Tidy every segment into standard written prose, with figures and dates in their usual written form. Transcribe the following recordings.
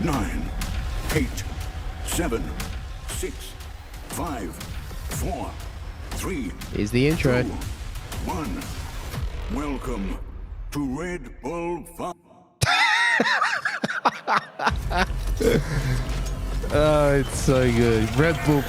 9, 8, 7, 6, 5, 4, 3. Here's the intro. 2, 1. Welcome to Red Bull. Oh, it's so good. Red Bull.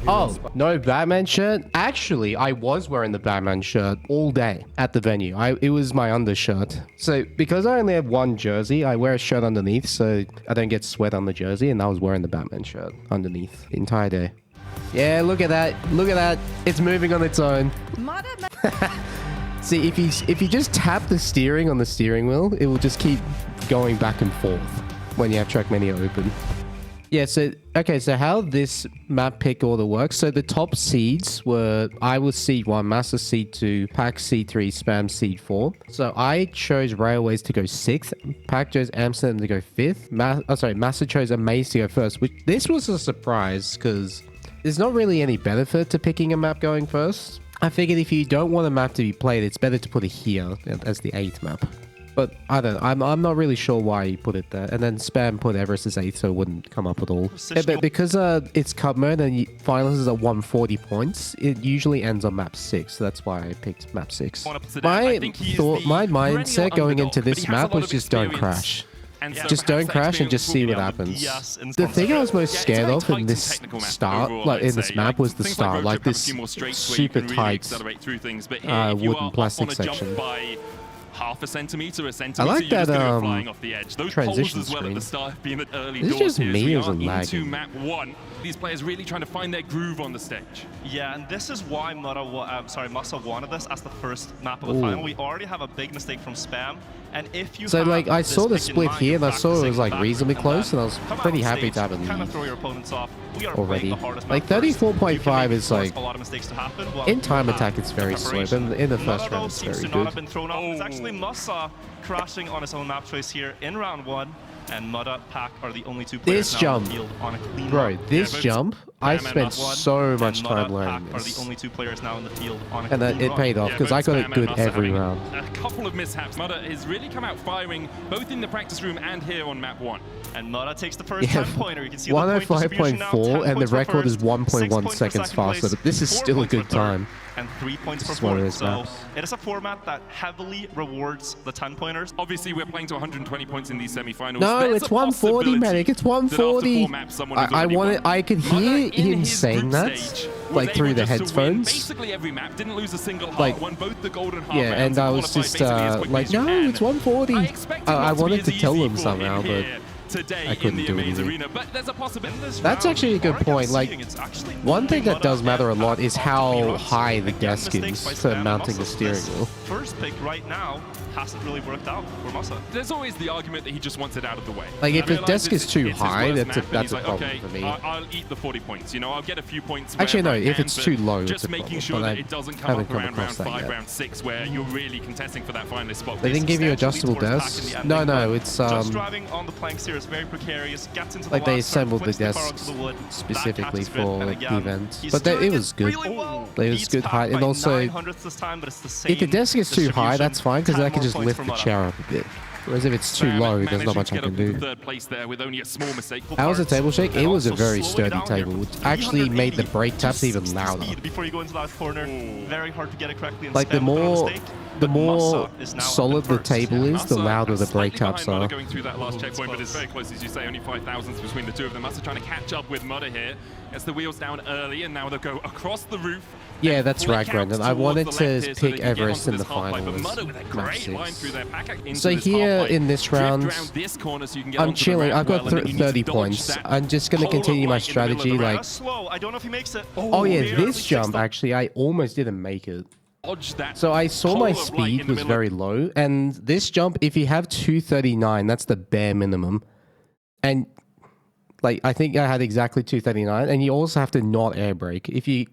Oh, no Batman shirt? Actually, I was wearing the Batman shirt all day at the venue. It was my undershirt. So because I only have one jersey, I wear a shirt underneath so I don't get sweat on the jersey, and I was wearing the Batman shirt underneath the entire day. Yeah, look at that. Look at that. It's moving on its own. See, if you just tap the steering on the steering wheel, it will just keep going back and forth when you have Trackmania open. Yeah, so how this map pick order works. So the top seeds were, I was seed 1, Massa seed 2, Pack seed 3, Spam seed 4. So I chose Railways to go 6th, Pack chose Amsterdam to go 5th, Massa chose Amaze to go 1st, which this was a surprise because there's not really any benefit to picking a map going 1st. I figured if you don't want a map to be played, it's better to put it here as the 8th map. But I don't know. I'm not really sure why he put it there. And then Spam put Everest as 8th, so it wouldn't come up at all. Yeah, but because it's cup mode and finals is at 140 points, it usually ends on map 6. So that's why I picked map 6. My mindset going into this map was just don't crash. Just don't crash and just see what happens. The thing I was most scared of in this start, like in this map, was the start, like this super tight wooden plastic section. Half a centimeter, I like that flying off the edge. Those transition as well screen. At the start, being at early Is it just me or is it lagging? Map 1. These players really trying to find their groove on the stage. Yeah, and this is why Massa wanted this as the first map of the final. We already have a big mistake from Spam, and if you I saw the split here and I saw it was like reasonably close, and I was pretty happy to have it kind of throw your opponents off. We are already. Like 34.5 is like, a lot of mistakes to happen. in time attack it's very slow, but in the first round it's very good. Have been thrown off. It's actually Massa crashing on his own map choice here in round 1. And Mudda, Pack are the only two players now on the field on a clean bro, map. this jump, I spent so much time learning Pack this. are the only two players now in the field on a And clean it paid off because I got it good every round. A couple of mishaps. Mudda has really come out firing both in the practice room and here on map 1. And Mudda takes the first 10-pointer. You can see 105.4 and the record is 1.1 seconds faster, but this is still a good time. And 3 points per point. So it is a format that heavily rewards the 10-pointers. Obviously, we're playing to 120 points in these semi-finals. No, it's 140, Medic. It's 140. I could hear him saying that, like through the headphones. Basically, every map didn't lose a single heart. Like, won both the golden heart yeah, and I was just like, no, it's 140. I wanted to tell them somehow, but I couldn't do anything. That's actually a good point. Like, one thing that does matter a lot is how high the desk is for mounting the steering wheel. First pick right now hasn't really worked out for Massa. There's always the argument that he just wants it out of the way. Like, if the desk is too high, that's a problem okay, for me. I'll eat the 40 points. You know, I'll get a few points. Actually, no, if it's too low, just it's a problem. making sure that it doesn't come up around round 5, yet. round 6, where you're really contesting for that finalist spot. They didn't give you adjustable desks? No, it's just driving on the planks here is very precarious. Gets into the like they assembled the desks specifically for the event, but it was good. It was good height, and also if the desk is too high, that's fine because I can just lift the chair up a bit. Whereas if it's too low, there's not much I can do. How was the table shake? It was a very sturdy table, which actually made the brake taps even louder. Before you go into that corner, very hard to get it correctly. Like the more solid the table is, the louder the brake taps are. Going through that last checkpoint, but it's very close, as you say. Only 5,000s between the two of them. Massa trying to catch up with Mudda here. Gets the wheels down early, and now they'll go across the roof. Yeah, that's right, Brendan. I wanted to pick Everest in the finals. So here in this round, I'm chilling. I've got 30 points. I'm just going to continue my strategy. Like, oh yeah, this jump actually, I almost didn't make it. So I saw my speed was very low, and this jump, if you have 239, that's the bare minimum. And Like, I think I had exactly 239, and you also have to not air brake. If you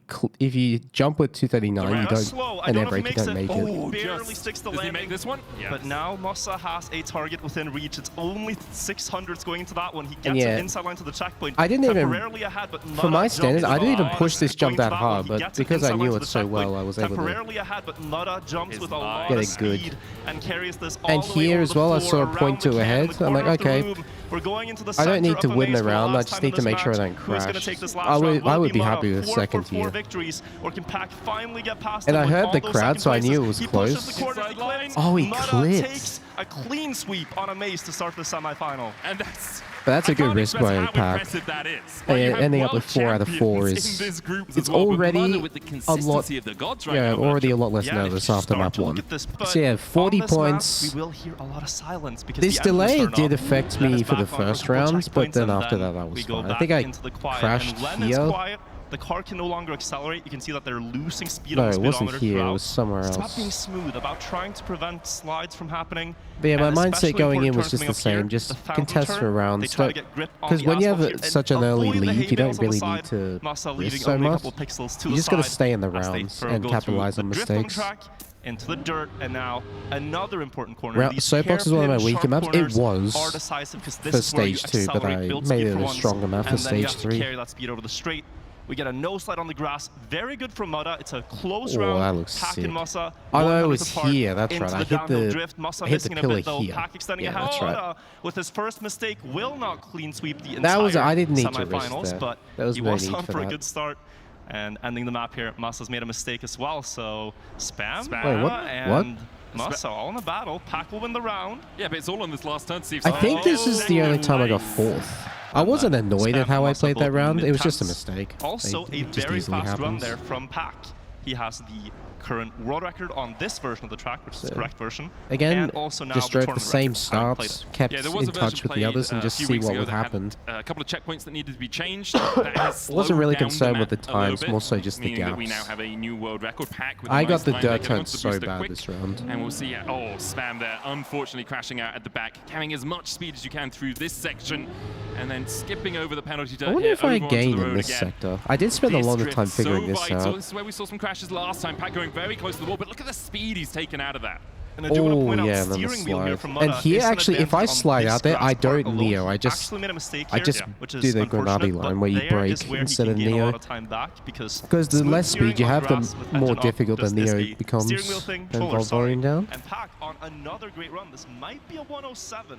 jump with 239, you don't slow. an air brake, you don't make it. Oh, barely sticks the landing. Does he make this one? Yes. But now Mudda has a target within reach. It's only 600s going into that one. He gets yeah, an inside line to the checkpoint. I didn't even, temporarily ahead, but for my standards, I didn't even lot push of this jump that going to hard, one. but because I knew it so well, I was able to temporarily ahead, but Mudda jumps with a lot get of it good. speed and carries this all And the way here over as the well, I floor, saw a point around two the can, ahead. the I'm like, corner of the okay, room. We're going into the I don't center need to of the win maze the for round. I last just time need in to this make sure I match. don't Who's gonna crash. take this last I round? Will would be Mudda happy with 4 second for 4 here. victories, or can Pac finally get past And him I with heard all the those crowd, second so I knew it places? was He pushes close. the corner, he clips. Oh, he Mudda clips. takes a clean sweep on a maze to start the semifinal. And that's... But that's a I good can't risk express by how Pac. impressive that is. And you have ending up world with 4 out of 4 champions is in this group as it's well, but already Mudda with the a lot. consistency of the gods right Yeah, now, already a lot less Yeah, and if nervous you after start map to look 1. at this, but So yeah, 40 on this map, points. we will hear a lot of silence because This the engines delay turn did off. affect Len me is for the back on first couple rounds, but checkpoints, then and after then that was we go fine. I back think I into the quiet, crashed and Len here. is quiet. The car can no longer accelerate. You can see that they're losing speed No, on the it wasn't speedometer here. It throughout. was somewhere It's else. about being smooth, about trying to prevent slides from happening. But yeah, my and mindset especially going in important was turns just coming the up here, same. the Just fountain contest turn, for they rounds. try to get grip on Because the when you asphalt have here and such an early avoid the lead, you hay don't bales on the really side. need to Massa risk leaving so only a much. couple pixels to You the just gotta side stay in the as they rounds go and through capitalize the on drift on mistakes. track into the dirt, and now another important corner. These Soapbox is one of my hairpin weaker sharp maps. It corners was are decisive because this for is where you stage 2, but accelerate, I build made speed it for a once, stronger map for and then you stage have 3. to carry that speed over the straight. We get a no slide on the grass. Very good from Mudda. It's a close Oh, round. that looks Pac sick. and Massa. Oh, no, it 100 was apart here. That's into right. I the hit downhill the drift. Massa hit missing the a pillar bit, though. here. Pac extending Yeah, ahead. that's right. Mudda, with his first mistake, will not clean sweep the entire That was I didn't need to risk semifinals, that. but There was he no was need on for for a that. good start. And ending the map here, Massa's made a mistake as well. So spam, Wait, what? and Massa all in a battle. Pac will win the round. Yeah, but it's all on this last turn to see if I think this is the only time I got 4th. I wasn't annoyed at how I played that round. It was just a mistake. Also, a It just very easily fast run happens. there from Pac. He has the current world record on this version of the track, which is the correct version. Again, and also now just the drove the tournament same record, having played starts, it. kept Yeah, there was in a version touch with the played, others, and a just few see weeks what ago would that had, happen. a couple of checkpoints that needed to be changed. That has Wasn't really slowed down concerned with the map a little times, bit, more so just the meaning that we now gaps. have a new world record. Pac with a I nice got the time dirt there, getting turn onto the so booster bad quick. this round. And we'll see, spam there, unfortunately crashing out at the back, carrying as much speed as you can through this section, and then skipping over the penalty dirt I wonder here, if I over onto gained the in road this again. sector. I did spend a This longer drift time so figuring this vital. out. This is where we saw some crashes last time. Pac going very close to the wall, but look at the speed he's taken out of that. And I do want to Oh point out yeah, and then the steering wheel here slide. from And Mudda here, is an actually, if I advantage on slide this out there, grass I part don't alone. neo. I He just actually made a mistake I here, just which is do the unfortunate, Grenade but line where you there is brake where instead he of can gain a neo. lot of time back because Because the smooth less steering speed you on have, grass the with more engine up difficult the does this neo a becomes. steering wheel thing, And controller, volume down. And Pac on another great run. This might be a 107.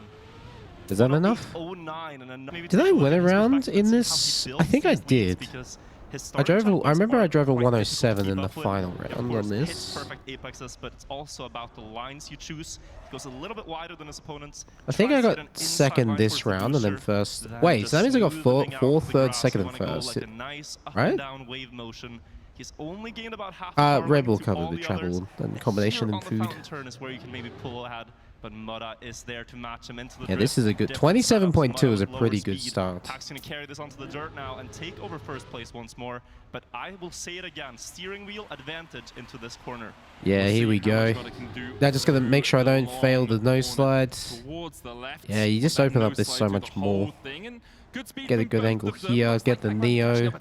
Is that enough? 108.09 and maybe Did take I a look win at a his round perspective and in see this? how he I think I builds these leads, did. because his I start templates remember are I drove a quite 107 difficult in to the keep up with. final Of round course, on hits this. perfect apexes, but it's also about the lines you choose. He goes a little bit wider than his opponents. I think I Tries to hit got an inside second line this towards the round and then booster, first. then Wait, just so that means I got smoothing out fourth, the third, grass. second, You and wanna go first. like a nice up Right? and down wave motion. He's only gained about half the power RedBull to covered all the others. travel and combination Here and on food. The fountain turn is where you can maybe pull ahead, but Mudda is there to match him into the Yeah, drift. this is a good. Different 27.2 setups, is a Mudda with pretty lower good speed. start. Pac's gonna carry this onto the dirt now and take over first place once more. But I will say it again: steering wheel advantage into this corner. Yeah, here we go. Now just gonna make sure I don't fail the nose slides. Yeah, you just open up this so much more. Get a good angle here, get the neo.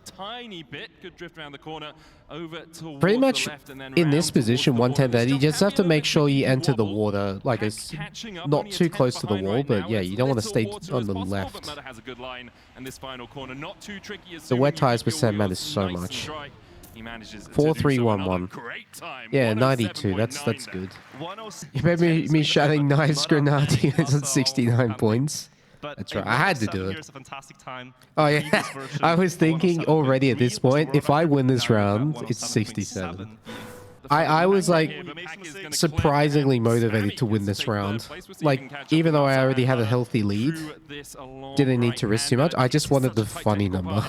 Pretty much in this position, 110-30, you just have to make sure you enter the water, like it's not too close to the wall, but yeah, you don't want to stay on the left. The wet tires percent matters so much. 4-3-1-1. Yeah, 92. That's good. You remember me shouting nice Grenadiers on 69 points? That's right. I had to do it. Oh yeah, I was thinking already at this point, if I win this round, it's 67. I was like surprisingly motivated to win this round. Like, even though I already had a healthy lead, didn't need to risk too much. I just wanted the funny number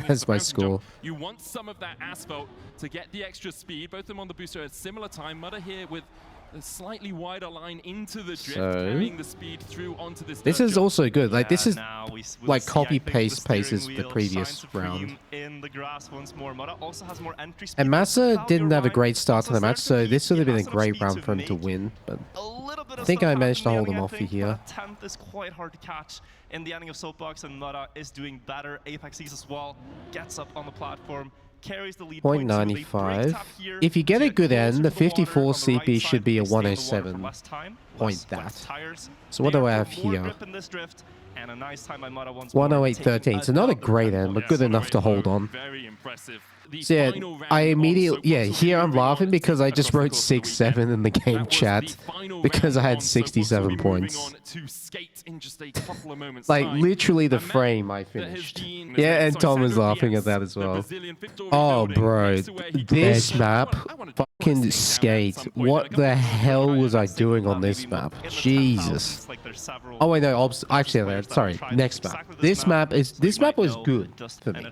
as my score. You want some of that asphalt to get the extra speed. Both of them on the booster at similar time. Mudda here with a slightly wider line into the drift, So, carrying the speed through onto this. This dirt is jump. also good. Like, this is Now we'll like see, I copy think, the paste steering paces the wheel previous shine round. supreme in the grass once more. Mudda also has more entry speed. And Massa Without didn't your have a ride, great start to the Massa's there match, so compete. this would have He been a has enough great speed round for him to make win. But a little bit of I think stuff I happen managed to in the hold him ending, I off think, here. but a 10th is quite hard to catch in the ending of Soapbox, and Mudda is doing better. Apex sees as well, gets up on the platform, carries the lead. 0.95. If you get a good end, the 54 CP should be a 107 point that. So what do I have here? 108.13. So not a great end, but good enough to hold on. Very impressive. So yeah, I immediately, here I'm laughing because I just wrote 6-7 in the game chat because I had 67 points. Like literally the frame I finished. Yeah, and Tom was laughing at that as well. Oh bro, this map, fucking skate. What the hell was I doing on this map? Jesus. Oh wait, no, actually, sorry, next map. This map was good for me.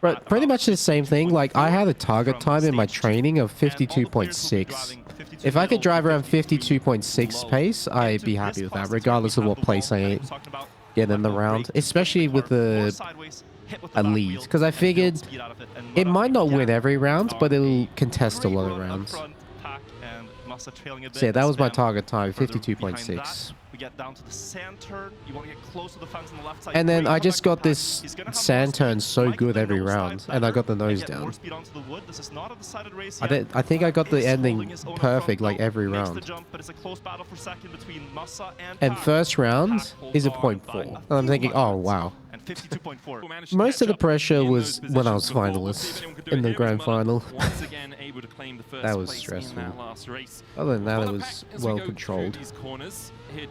But pretty much the same thing. Like I had a target time in my training of 52.6. If I could drive around 52.6 pace, I'd be happy with that, regardless of what place I get in the round, especially with a lead, because I figured it might not win every round, but it'll contest a lot of rounds. So yeah, that was my target time, 52.6. We get down to the sand turn. You want to get close to the fence on the left side. And then I just got this sand turn so good every round, and I got the nose down. I think I got the ending perfect like every round. And first round is a 0.4. And I'm thinking, oh wow. Most of the pressure was when I was finalist in the grand final. That was stressful. Other than that, it was well controlled.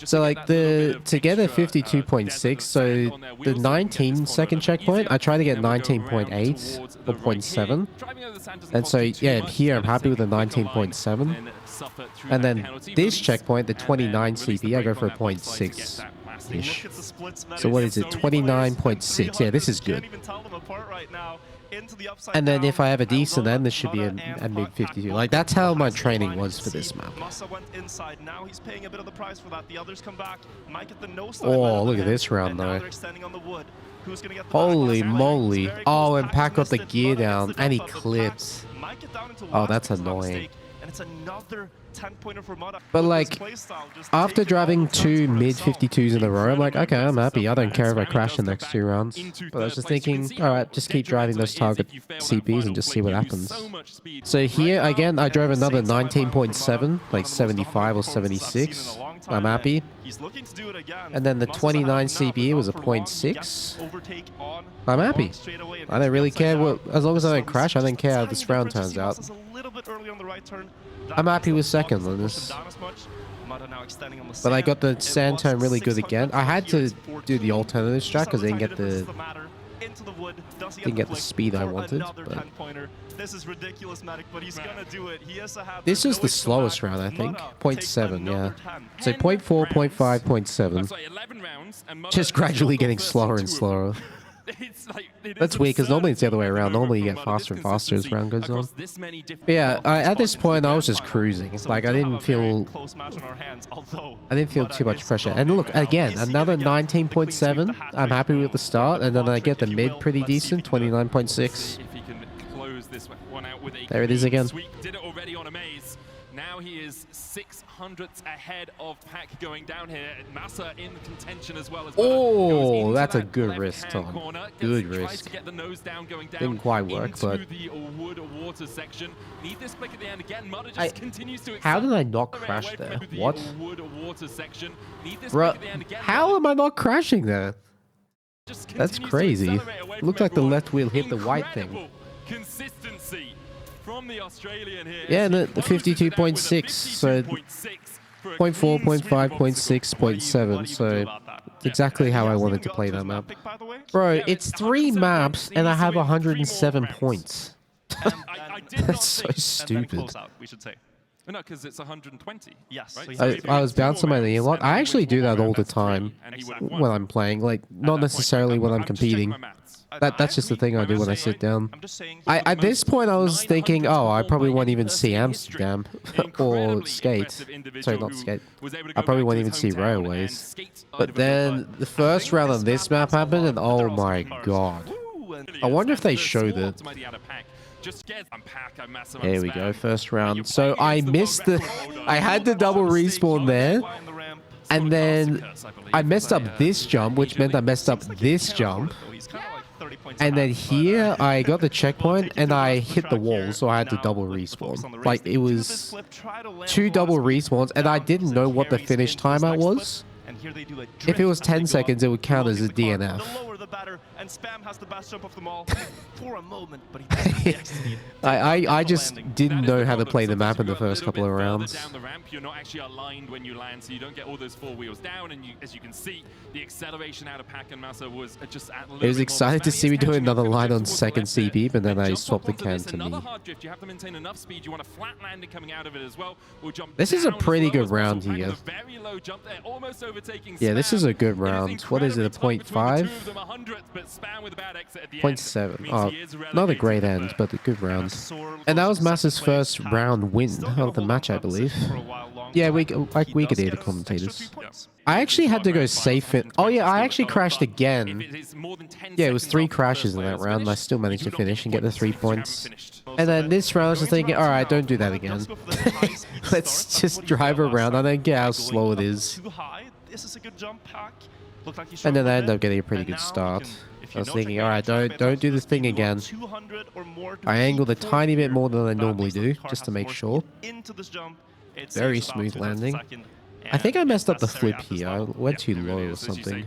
So like to get a 52.6, so the 19-second checkpoint, I tried to get 19.8 or 0.7. And so yeah, here I'm happy with the 19.7. And then this checkpoint, the 29 CP, I go for a 0.6-ish. So what is it, 29.6? Yeah, this is good. And then if I have a decent end, this should be a mid 52. Like that's how my training was for this map. Oh, look at this round though. Holy moly. Oh, and Pac got the gear down and he clips. Oh, that's annoying. But like, after driving 2 mid 52s in a row, I'm like, okay, I'm happy. I don't care if I crash the next 2 rounds. But I was just thinking, alright, just keep driving those target CPs and just see what happens. So here, again, I drove another 19.7, like 75 or 76. I'm happy. And then the 29 CP was a 0.6. I'm happy. I don't really care what, as long as I don't crash, I don't care how this round turns out. I'm happy with second on this. But I got the sand turn really good again. I had to do the alternative strat because I didn't get the speed I wanted. But this is the slowest round, I think. 0.7, yeah. So 0.4, 0.5, 0.7. Just gradually getting slower and slower. That's weird because normally it's the other way around. Normally you get faster and faster as round goes on. But yeah, at this point I was just cruising. It's like I didn't feel too much pressure. And look, again, another 19.7. I'm happy with the start, and then I get the mid pretty decent, 29.6. There it is again. Now he is 600ths ahead of Pac going down here. Massa in contention as well. Oh, that's a good risk, Tom. Good risk. Didn't quite work, but... How did I not crash there? What? Bruh, how am I not crashing there? That's crazy. Looked like the left wheel hit the white thing. Consistency. From the Australian here. Yeah, and the 52.6, so 0.4, 0.5, 0.6, 0.7, so it's exactly how I wanted to play that map. Bro, it's 3 maps and I have 107 points. That's so stupid. No, because it's 120. Yes. Right? I was bouncing my knee a lot. I actually do that all the time when I'm playing, like, not necessarily when I'm competing. That's just the thing I do when I sit down. I'm just saying. At this point, I was thinking, oh, I probably won't even see Amsterdam or skate. Sorry, not skate. I probably won't even see railways. But then the first round on this map happened, and oh my god. I wonder if they showed it. Here we go, first round. So I missed the... I had the double respawn there. And then I messed up this jump, which meant I messed up this jump. And then here, I got the checkpoint, and I hit the wall, so I had to double respawn. Like, it was 2 double respawns, and I didn't know what the finish timeout was. If it was 10 seconds, it would count as a DNF. And Spam has the best jump of them all for a moment, but he I just didn't know how to play the map in the first couple of rounds. Down the ramp, you're not actually aligned when you land, so you don't get all those 4 wheels down. And as you can see, the acceleration out of Pack and Massa was just at a little It was bit excited to see me do another line on second CP, but then I swapped the can to me. Another hard drift. You have to maintain enough speed. You want a flat landing coming out of it as well. We'll jump This is a down pretty as low good as round possible. here. Very low jump there, almost overtaking Yeah, this Spam. is a good round. What is it, a 0.5? 0.7. Oh, not a great end, but a good round. And that was Massa's first round win of the match, I believe. Yeah, we could hear the commentators. I actually had to go safe it. Oh yeah, I actually crashed again. Yeah, it was 3 crashes in that round, and I still managed to finish and get the 3 points. And then this round, I was just thinking, alright, don't do that again. Let's just drive around. I don't get how slow it is. And then I ended up getting a pretty good start. I was thinking, alright, don't do this thing again. I angled a tiny bit more than I normally do, just to make sure. Very smooth landing. I think I messed up the flip here. I went too low or something.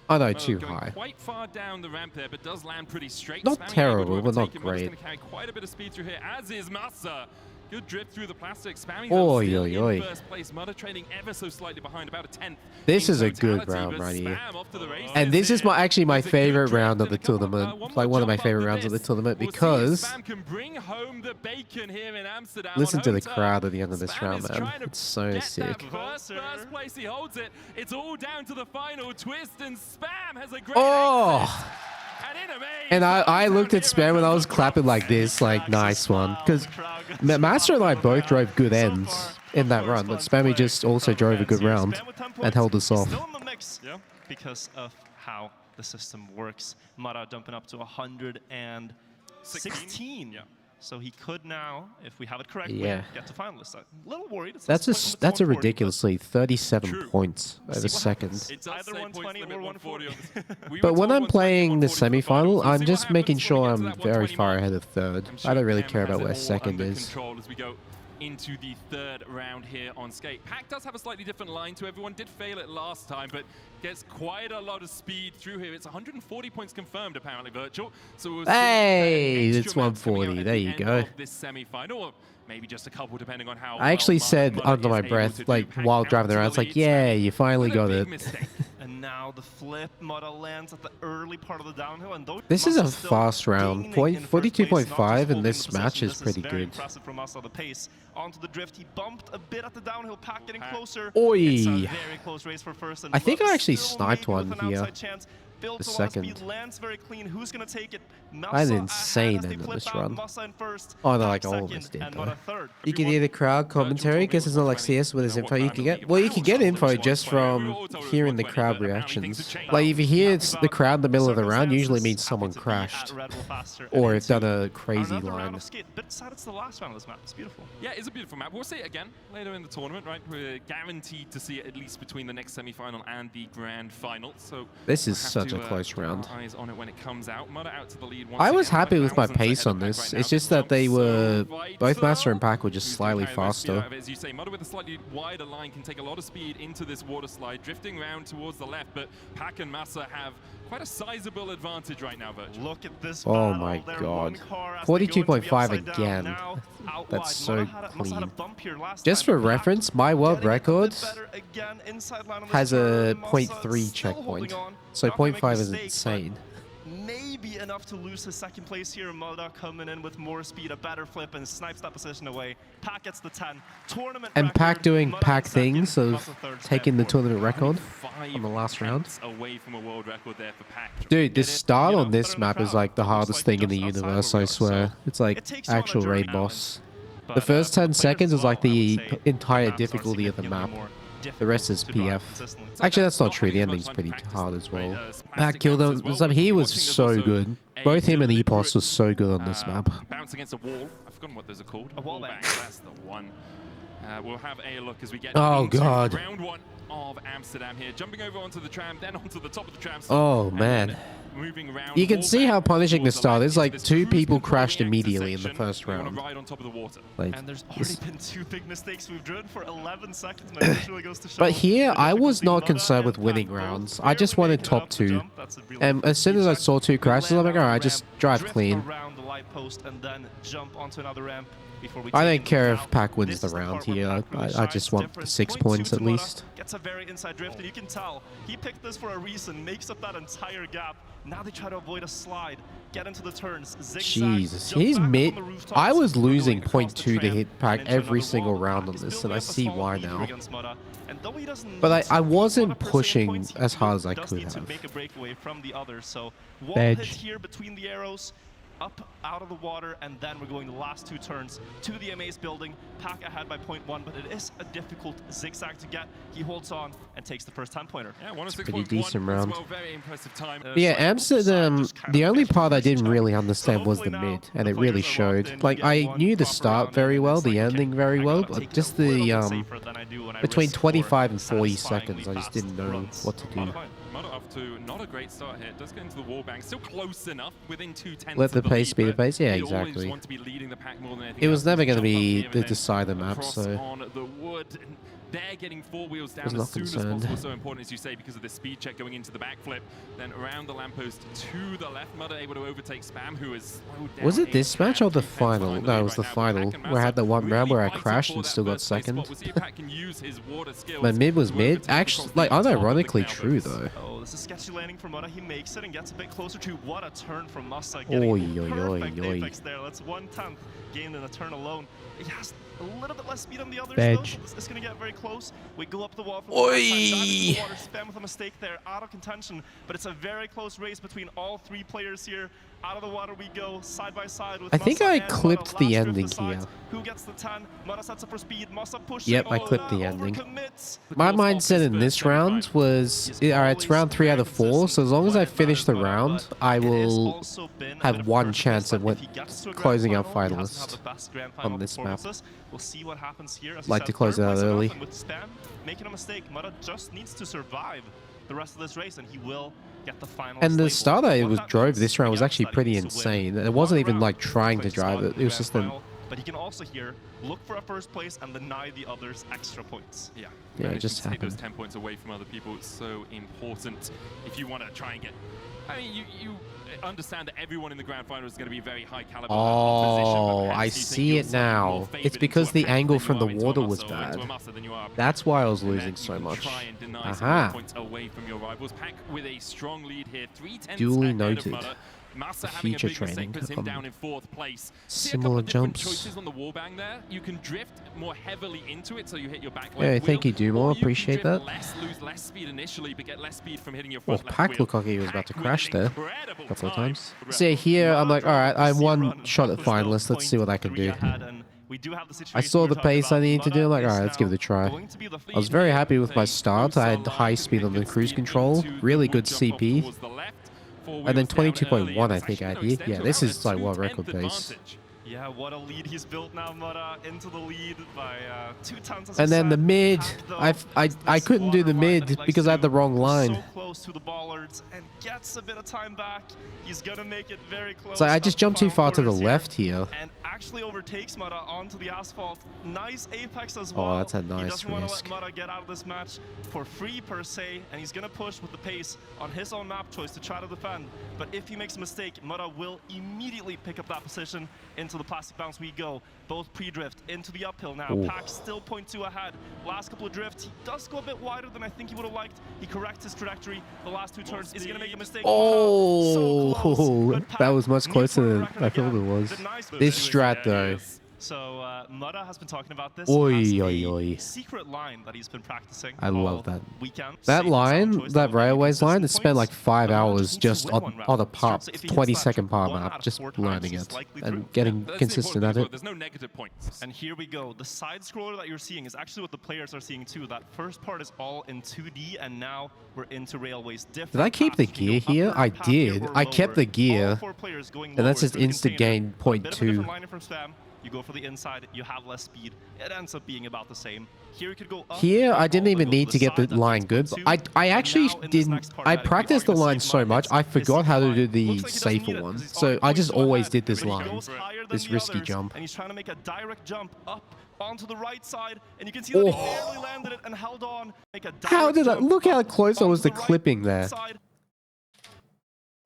Oh no, too high. Quite far down the ramp there, but does land pretty straight. Not terrible, but not great. Quite a bit of speed through here, as is Massa. Good drift through the plastic, spamming Oi, still oi, in oi. first place. Mudda trading ever so slightly behind, about a 10th. This is a good round right here. And this is actually my favorite round of the tournament. Like one of my favorite rounds of the tournament because listen to the crowd at the end of this round, man. It's so sick. First place he holds it. It's all down to the final twist, and Spam has a great Oh! And I looked at Spam and I was clapping like this, like nice one. Because Master and I both drove good ends in that run, but Spammy just also drove a good round and held us off. Because of how the system works. Mudda dumping up to 116. Yeah. So he could now, if we have it correctly, get to finalist. A little worried. That's a ridiculously 37 points over second. It's either 120 or 140. But when I'm playing the semi-final, I'm just making sure I'm very far ahead of third. I don't really care about where second is. As we go into the 3rd round here on skate. Pack does have a slightly different line to everyone. Did fail it last time, but gets quite a lot of speed through here. It's 140 points confirmed, apparently, Virtual. So we'll hey, it's 140. There you go. This semi-final, or maybe just a couple, depending on how. I actually said under my breath, like while driving around, it's like, yeah, you finally got it. And now the flip, Mudda lands at the early part of the downhill. And this is a fast round. 42.5 in this match is pretty good. Impressive from Massa, the pace. Onto the drift, he bumped a bit at the downhill, Pack getting closer. Oi! It's a very close race for first, and I think I actually still sniped maybe one with an here. outside chance. Built The a lot of second. speed, lands very clean. Who's gonna take it? That's insane end of this run. Oh, no, like all of us did though. You can hear the crowd commentary. Guess it's not like CS where there's info you can get. Well, you can get info just from hearing the crowd reactions. Like if you hear it's the crowd in the middle of the round, usually means someone crashed or have done a crazy line. But it's the last round of this map. It's beautiful. Yeah, it's a beautiful map. We'll see it again later in the tournament, right? We're guaranteed to see it at least between the next semi-final and the grand final. So This is we'll have such a to, close round. keep our eyes on it when it comes out. Mudda out to the lead once I was again, happy with my thousands pace ahead on of Pack this. right It's now. just that they were both Master and Pack were just Who's slightly the guy most speed out faster. of it? As you say, Mudda with a slightly wider line can take a lot of speed into this water slide, drifting around towards the left, but Pack and Massa have quite a sizable advantage right now, Virgil. Look at this. Oh my god. 42.5 again. That's so clean. Just for reference, my world record has a 0.3 checkpoint. So 0.5 is insane. Maybe enough to lose his second place here. Mudda coming in with more speed, a better flip, and snipes that position away. Pack gets the 10. Tournament And record, Pack doing Mudda Pack second, things of Massa third, taking the Spam tournament record. 5 on the last round. Away from a world record there for Pack. Dude, this start on this map is like the hardest thing in the universe, I swear. It's like actual raid boss. The first 10 seconds is like the entire difficulty of the map. The rest is PF. Actually, that's not true. The ending's pretty hard as well. Pack killed him. He was so good. Both him and Epos was so good on this map. Bounce against a wall. I've forgotten what those are called. A wall bang. That's the one. We'll have a look as we get into round 1 of Amsterdam here. Jumping over onto the tram, then onto the top of the tram. Oh, man. Moving around. You can see how punishing this start is. Like, 2 people crashed immediately in the first round. Right on top of the water. Like, and there's already been 2 big mistakes. We've driven for 11 seconds. And it really goes to show but here, I was not concerned with winning rounds. I just wanted top 2. And as soon as I saw 2 crashes, I'm like, alright, just drive clean. I don't care if Pack wins the round here. I just want the 6 points at least. Gets a very inside drift, and you can tell he picked this for a reason. Makes up that entire gap. Now they try to avoid a slide, get into the turns. Jesus, he's mid. I was losing 0.2 to hit Pack every single round on this, and I see why now. But I wasn't pushing as hard as I could have. Veg. Here between the arrows. Up out of the water, and then we're going the last 2 turns to the MA's building. Pack ahead by 0.1, but it is a difficult zigzag to get. He holds on and takes the first 10-pointer. Yeah, it's a pretty decent round. Well, very impressive time. Yeah, Amsterdam, the only part I didn't really understand was the mid, and it really showed. Like, I knew the start very well, the ending very well, but just the, between 25 and 40 seconds, I just didn't know what to do. Mudda off to not a great start here. Does get into the wall bang. Still close enough within 2/10. Let the pace be the pace. Yeah, exactly. It was never going to be the decider map, so on the wood. They're getting 4 wheels down as soon as possible. So important, as you say, because of the speed check going into the backflip. Then around the lamppost to the left. Mudda able to overtake Spam, who is slowed down. Was it this match or the final? No, it was the final. Where I had the one round where I crashed and still got second. My mid was mid. Actually, like, unironically true though. Oh, this is sketchy landing for Mudda. He makes it and gets a bit closer to what a turn from Mudda. Perfect apex there. That's 1/10 gained in a turn alone. He has a little bit less speed on the others, though. It's going to get very close. We go up the wall for the water. Spam with a mistake there, out of contention. But it's a very close race between all 3 players here. Out of the water we go, side by side with I think I clipped the ending here. Who gets the 10? Mudda sets up for speed. Mudda pushing. Yep, I clipped the ending. My mindset in this round was, alright, it's round 3 out of 4, so as long as I finish the round, I will have 1 chance of closing out finalist on this map. We'll see what happens here. Like to close it out early. With Spam making a mistake, Mudda just needs to survive the rest of this race, and he will get the final. And the start I drove this round was actually pretty insane. It wasn't even like trying to drive it. It was just an... But he can also here look for a first place and deny the others extra points. Yeah, it just happened. Those 10 points away from other people. It's so important if you want to try and get... I mean, you understand that everyone in the grand final is going to be very high caliber. Oh, I see it now. It's because the angle from the water was bad. That's why I was losing so much. Aha. Duly noted. Future training. Similar jumps. On the wall bang there. You can drift more heavily into it, so you hit your back leg. Yeah, thank you, Dumo. Appreciate that. Lose less speed initially, but get less speed from hitting your front left wheel. Pack looked like he was about to crash there a couple of times. So here, I'm like, all right, I'm 1 shot at finalist. Let's see what I can do. I saw the pace I needed to do. I'm like, all right, let's give it a try. I was very happy with my start. I had high speed on the cruise control, really good CP. And then 22.1, I think I had here. Yeah, this is like world record pace. Yeah, what a lead he's built now, Mudda, into the lead by 2 times. And then the mid, I couldn't do the mid because I had the wrong line. So close to the bollards and gets a bit of time back. He's gonna make it very close. So I just jumped too far to the left here. And actually overtakes Mudda onto the asphalt. Nice apex as well. Oh, that's a nice risk. He doesn't risk. want to let Mudda get out of this match for free per se, and he's gonna push with the pace on his own map choice to try to defend. But if he makes a mistake, Mudda will immediately pick up that position. Into the plastic bounce we go. Both pre-drift into the uphill now. Ooh. Pack still 0.2 ahead. Last couple of drifts, he does go a bit wider than I think he would have liked. He corrects his trajectory. The last 2 turns, is he gonna make a mistake? Oh, so that was much closer than I thought it was. This strat though, So Mudda has been talking about this. Oi, He has oi, a oi. secret line that he's been practicing. I love that. Weekend. That Save line, himself choice that to win railways line, it consistent spent like points, 5 but Mudda hours needs to just win one on round. a part, So if he hits 20-second that part one map, out of just 4 learning times, it he's likely and through. getting That's the consistent important at thing as well. it. There's no negative points. And here we go. The side scroller that you're seeing is actually what the players are seeing too. That first part is all in 2D, and now we're into railways. Different Did I keep the paths. You gear can go here? upper I path here did. or I kept the lower. gear. All 4 players going And that's lower just through the insta container. gain A point bit of a 2. different lining from spam. You go for the inside, you have less speed. It ends up being about the same. Here you could go up. Here, I didn't all even the way need to get the side, that line gets good. point But 2. I And actually now in this didn't. next part, I that you practiced the are gonna line see so Mudda much, hits I his forgot how to second do line. the Looks like he doesn't need safer it, one. 'cause he's So already I just going to always one. did this But he line. goes higher than This the risky others, jump. and he's trying to make a direct jump up onto the right side, and you can see that he barely landed it and held on. Make a How direct did I jump look how up close I was onto to the right clipping there? side.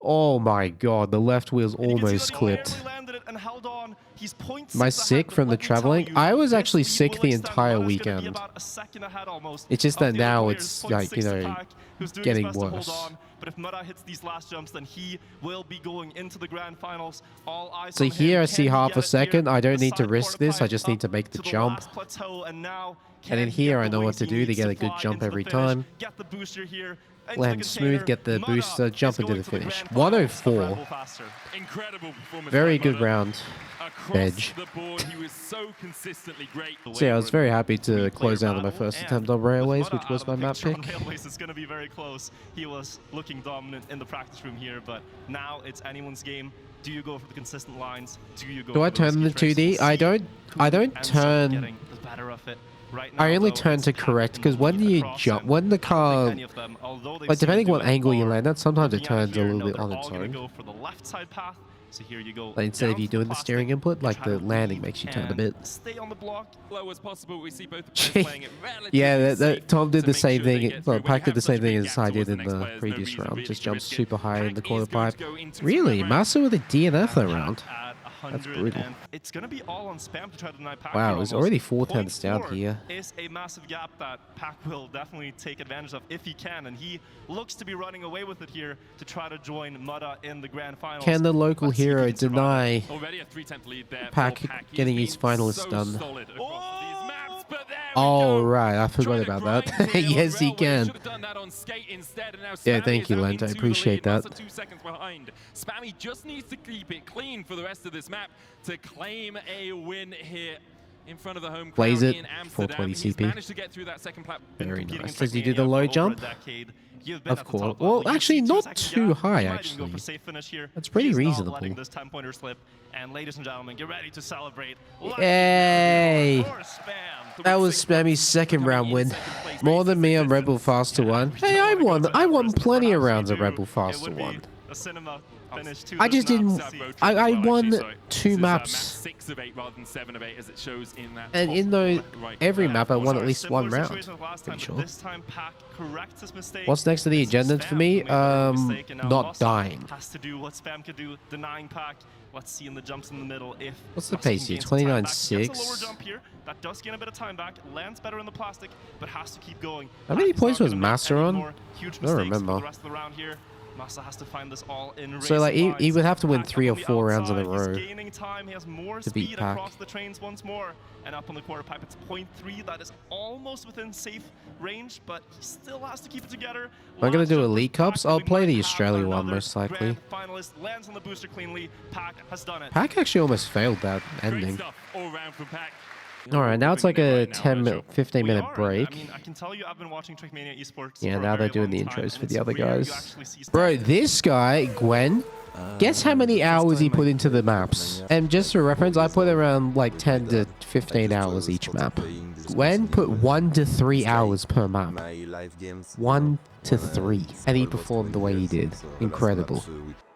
Oh my god, the left wheel's And you can see almost that he clipped. barely landed it and held on. He's 0.6 Am I ahead, sick but from the let me tell traveling? you, I was this actually lead sick will the extend. entire Mudda's gonna be weekend. about a second ahead almost It's just of that the other now players. it's 0.6 like, you to know, Pac, who's doing getting his best to hold worse. on. But if Mudda hits these last jumps, then he will be going into the grand finals. All eyes So on here him. I see Can he half get a it here? second. I don't The need to side risk quarter this. I pipe just need to up make the to jump. last plateau, and now And then can he here get I the know what wings to he do to needs get a good fly jump into the every finish, time. get the booster here. Into Land the smooth, container. get the Mudda booster, jump is into going the to finish. grand finals of 104. Red Bull Faster. Incredible performance. Very by good Mudda. round. Across Veg. the board, he was so consistently great. So yeah, I was very happy to Three-player close out on my battle, first and attempt on with Railways, Mudda which out was of my the map picture pick. on Railways, it's going to be very close. He was looking dominant in the practice room here, but now it's anyone's game. Do you go for the consistent lines? Do you go Do for I the turn risky the tricks? 2D? We'll I see don't who ends up turn. getting the better of it. Right I now, only though, turn it's to Pac correct in the because when lead you across jump, him. when the I don't think car, any of them, although they've like seen him depending do what it, angle you are land at, sometimes it looking at turns a here. little No, bit they're on all its gonna own. go for the left side path. So here you go. Like instead of down you to the doing the steering plastic, input, you like try the to landing lead makes you turn a and bit. stay on the block. Low as possible. We see both players playing it relatively Yeah, safe Tom did to the make same sure they thing. get Well, through. When you Pac did have the such same a big thing gap as I towards did the in next the players, no previous reason round. really Just to jumped risk it. super high in the Pac quarter is going pipe. to go into Really? that round. Massa with a DNF that Pac round. at 100, That's brutal. and it's going to be all on spam to try to deny Pac. Wow, here it was almost. already 4 Point tenths down 4 here. is a massive gap that Pac will definitely take advantage of if he can, and he looks to be running away with it here to try to join Mudda in the grand finals. Can the local Let's see if he hero can survive it. deny Already a 3/10 lead there. Pac for Pac. He's getting his been finalist so done? solid across these maps, but there we Oh, go. right. I forgot Trying to about grind that. here on Yes, he Railway. can. Should have done that on skate instead, and now Yeah, Spammy thank is you, out Lent. I into the appreciate lead. that. Massa 2 seconds behind. Spammy just needs to keep it clean for the rest of this map to claim a win here in front of the home crowd Blaze it, in Amsterdam. 420 He's CP. managed to get through that second plat. Very Competing nice. in Does he do Trackmania the low for over a jump? decade. You've been Of at the course. top Well, level. You actually, see not 2 seconds too gap. high, He might even go actually. for safe finish here. That's pretty He's not reasonable. letting this 10-pointer slip. And ladies and gentlemen, get ready to celebrate. Yay! For Spam. That was Spammy's second round win. More than me on RedBull Faster 1. Hey, I won plenty of rounds at RedBull Faster 1. A cinema finish too. I just There's didn't. not- I won This 2 is, maps. map 6 of 8 rather than 7 of 8 as it shows in that And top in those, right every corner. map I won at Sorry, least similar 1 round. situation as last time, Pretty but sure. this time Pac corrects his mistake. What's next to the It's agenda Spam for me? who made the mistake, and now Not Massa dying. Has to do what Spam could do, denying Pac. Let's see in the jumps in the middle if What's the Massa can pace here? gain some time back. 29.6. Gets a lower jump here. That does gain a bit of time back. Lands better in the plastic, but has to keep going. How many Pac is points not was gonna make Massa any on? more huge I don't mistakes remember. for the rest of the round here. Massa has to find this all in So like he racing would have to win lines. 3 or Pac up 4 on the rounds in a outside, row. He's gaining time. He has more to beat speed Pac. across the trains once more. And up on the quarter pipe, it's 0.3. That is almost within safe range, but he still has to keep it together. Am I gonna Last do jump for Elite Pac, Cups? I'll we play might the have Australia one another most likely. grand finalist lands on the booster cleanly. Pac has done it. Pac actually almost failed that Great ending. stuff all round from Pac. Alright, now it's like a 10 Virtual. 15 We minute are. break. I mean, I can tell you, I've been watching Trackmania Esports. Yeah, for a now they're very doing the long time, intros and for the it's other rare you guys. actually see Bro, stuff. this guy, Gwen, guess how many hours he put into the maps? And just for reference, I put around like 10 to 15 hours each map. Gwen put 1 to 3 hours per map. 1 to 3. And he performed the way he did. Incredible.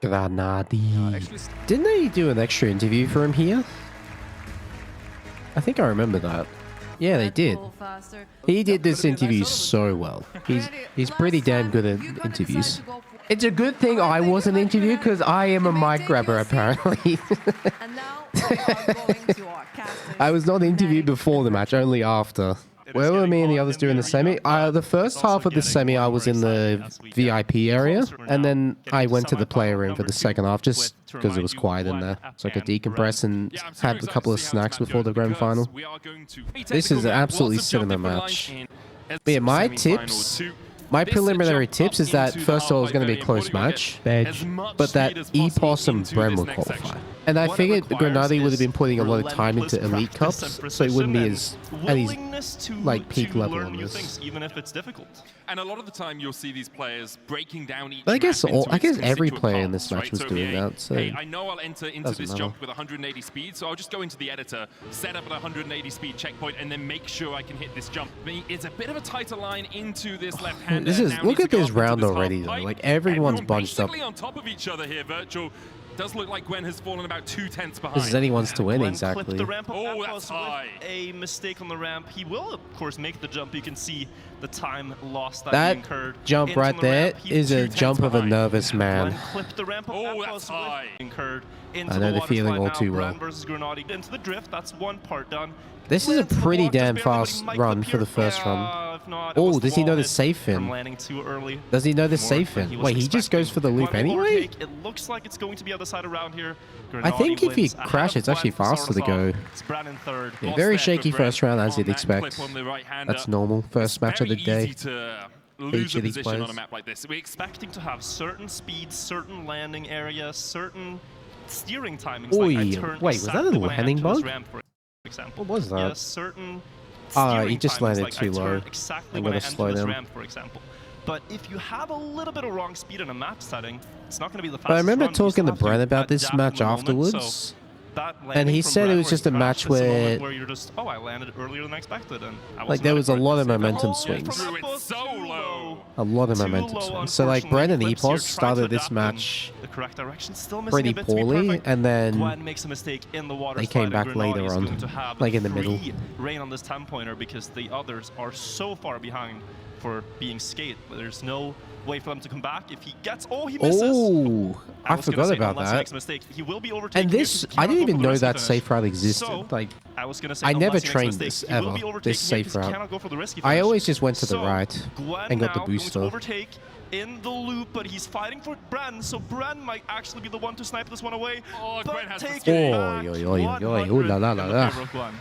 Granadi. Didn't they do an extra interview for him here? I think I remember that. Yeah, they did. He did this interview so well. He's pretty damn good at interviews. It's a good thing I wasn't interviewed because I am a mic grabber apparently. And now we are going to our casting. I was not interviewed before the match, only after. Where were me and the others doing the semi? The first half of the semi, I was in the VIP area, and then I went to the player room for the second half, just because it was quiet in there, so I could decompress and have a couple of snacks before the grand final. This is an absolutely cinema match. But yeah, my tips... My preliminary tips is that first of all, it's going to be a close match, but that Epos and Bren will qualify. And I figured Grenadi would have been putting a lot of time into Elite Cups, so it wouldn't be as at his like peak level on this. Even if it's difficult. And a lot of the time, you'll see these players breaking down each. But I guess every constituent player in parts, this match right? was doing being, that. So hey, I know I'll enter into this matter. jump with 180 speed, so I'll just go into the editor, set up at 180 speed checkpoint, and then make sure I can hit this jump. I mean, it's a bit of a tighter line into this left hand. This is look at this round already though. Like everyone's bunched up. On top of each other here, Virtual. Does look like Gwen has fallen about 2/10 behind. This is anyone's to win, Gwen exactly. clipped the ramp Oh, that's high. A mistake on the ramp. He will, of course, make the jump. You can see the time lost that, That he incurred. jump Into right the there ramp, he's is a 2/10 jump of a behind. nervous man. Gwen clipped the ramp. Oh, that's high. Incurred into I know the water feeling slide all now. too well. Bren versus Grenadi into the drift. That's one part done. This is a Lands in the pretty water, damn just barely, but fast he might run clip for the here. first run. If not, it Oh, was does he know wall the hit safe from in? landing too early. Does he know the More safe than he in? was Wait, he just goes for the loop Gwen will anyway? overtake. It looks like it's going to be other side around here. I think if he wins ahead crashes, of it's actually Gwen, faster to starts go. off. It's Bren in third. Yeah, Lost very there for shaky Brent first round, as on you'd that expect. clip on the right-hander. That's normal. First match of the Very day. easy to Each lose a of these position on players. a map like this. We expect Expecting to have certain speeds, certain landing areas, certain steering timings. Oi, like I turned wait, was that a exactly when I landing entered this bug? ramp, for example. What was that? Yeah, certain Ah, he steering just timings, landed like too I turned low. exactly I'm when I gonna slow entered this down. ramp, for example. But if you have a little bit of wrong speed in a map setting, it's not going to be the fastest But I remember run. You still talking to have to Brent about this adapt in match the moment, afterwards. so that And landing he from said it Brent was where just he a match crashed is a moment where- where you're just, oh, I landed earlier than expected, and I Like wasn't there ready was for a it lot to of save that. momentum Oh, swings. Threw it Apple's so too low. A lot of Too momentum low, swings. So like Brent and unfortunately. Epos Flips here, trying to started this adapt in match the correct direction, still missing pretty a bit to be poorly, perfect. and then Gwen makes a mistake in the water they came slide, and back later Grenadi is on, going to have like in the middle. free reign on this 10-pointer because the others are so far behind for being skate. There's no way for them to come back. If he gets, oh, he misses. Oh, I was gonna forgot say, about unless he makes a that. mistake, he will be overtaken And here, this, so he I cannot didn't go even for the know risky that finish. safe route existed. So, Like, I was gonna say, I never unless he makes a trained mistake, this he will ever, be overtaken this here safe 'cause he route. cannot go for the risky I finish. always just went to the So, right Gwen and got the now going to booster. overtake in the loop, but he's fighting for Bren, so Bren might actually be the one to snipe this one away. Oh, but Gwen has the take speed. it Oi, back. oi, oi, oi, ooh la la la 100 in la. the favor of Gwen.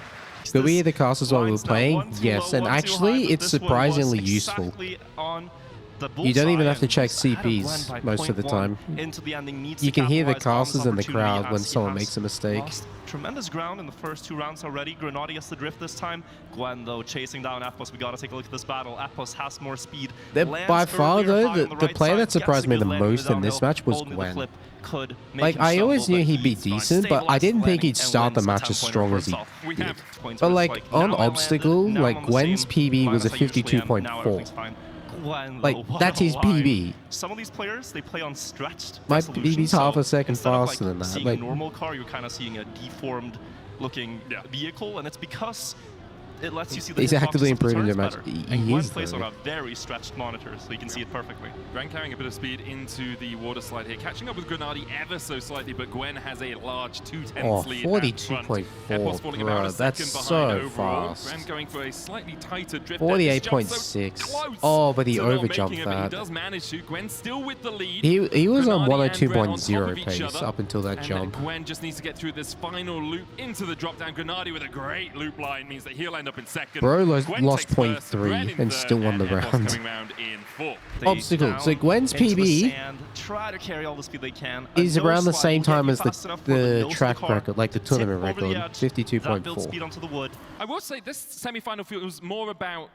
Did we hear the This castles while we were lines now playing? 1 too Yes, low, and 1 too actually, high, but it's this one surprisingly was useful. exactly on the You don't even bullseye have to and check was ahead of Gwen CPs by most of the 0.1 time. into the ending, needs You to can hear the capitalize on this castles in the opportunity crowd when as he someone has makes a mistake. lost tremendous ground in the first 2 rounds already. Grenadi gets the drift this time. Gwen, though, chasing down Epos. We got to take a look at this battle. Epos has more speed. By Lands far, earlier though, high on the right player side, that surprised gets a me good the landing most in this downhill. match was Only the Gwen. flip could make Like, him I stumble, always knew but he'd be he's fine. decent, but I didn't think he'd Stabilized start the landing and match as wins strong as he first off. We did. have Points But where like, it's on now I landed, obstacle, now like I'm on the Gwen's same PB was a line as I usually am, now 52.4. everything's fine. Gwen, Like, though, what that's a his line. PB. Some of these players, they play on stretched My resolution, PB's half so a second instead of, faster than that, Seeing like- a normal car, you're kind of seeing a deformed looking vehicle, and it's because it lets you see the He's hitboxes actively of the improving turns the match. better. He And Gwen is, plays though. on a very stretched monitor, so you can see it perfectly. Gwen carrying a bit of speed into the water slide here, catching up with Grenadi ever so slightly, but Gwen has a large 2/10 Oh, lead. 42.4, Epos falling about bro, a that's second so behind overall. fast. Gwen going for a slightly tighter drift. 48.6. So close Oh, but he to not overjumped making it, but that. He does manage to. Gwen still with the lead. He was on Grenadi and Gwen on top 102.0 of each pace other, up until that and jump. Gwen just needs to get through this final loop into the drop down. Grenadi with a great loop line means that he'll end up in second. Bro Gwen lost takes first, 0.3 Gwen in and third, still won the and Epos round. coming round in fourth. They Obstacle. down So Gwen's into the PB sand, try to carry all the speed they can. is A nose around the slide same will get time you as fast enough for the nose of track car record, like the to tip tournament over the record, edge. That builds speed 52.4. onto the wood. I will say this semi-final feels more about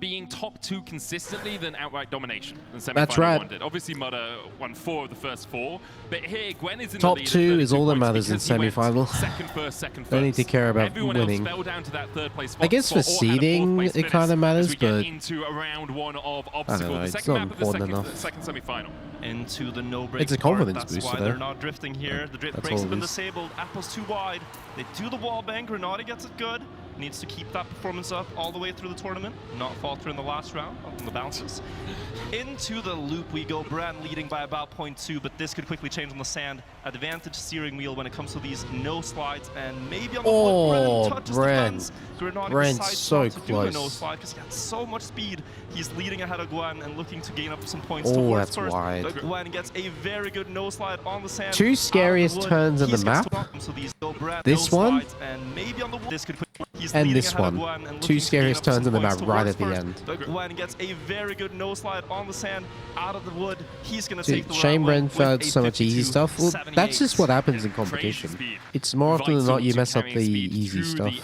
being top 2 consistently than outright domination than semi-final That's right. 1 did. Obviously, Mudda won 4 of the first 4, but here Gwen is in Top the lead at 2 is 32 all that points matters in because he went semi-final. Second first, second first. Don't need to care about Everyone winning. else fell down to that third place I guess spot for or had a seeding, fourth place it kinda finish matters, as we get but into a round 1 of obstacle. know, The it's second not map of the important second, enough. second semi-final. Into the no break. It's a confidence That's booster, why though. they're not drifting here. The drift That's brakes all have it been is. disabled. Apple's too wide. They do the wall bang. Grenadi gets it good. needs to keep that performance up all the way through the tournament, not falter in the last round on the bounces. Into the loop we go, Bren leading by about 0.2, but this could quickly change on the sand. Advantage steering wheel when it comes to these no slides, and maybe on the wood, Bren touches the fence. Grenadier decides so not to do a no close. slide because he had so much speed. He's leading ahead of Gwen and looking to gain up some points Oh, towards that's first. wide. But Gwen gets a very good no slide on the sand. Two scariest turns on the map. This one and maybe on the wood. This could and this one. Two scariest turns on the map right at the end. But Gwen gets a very good no slide on the sand out of the wood. He's going to take the Shane round Bren found so much easy stuff. Well, that's just what happens in competition. It's more often than not you mess up the easy stuff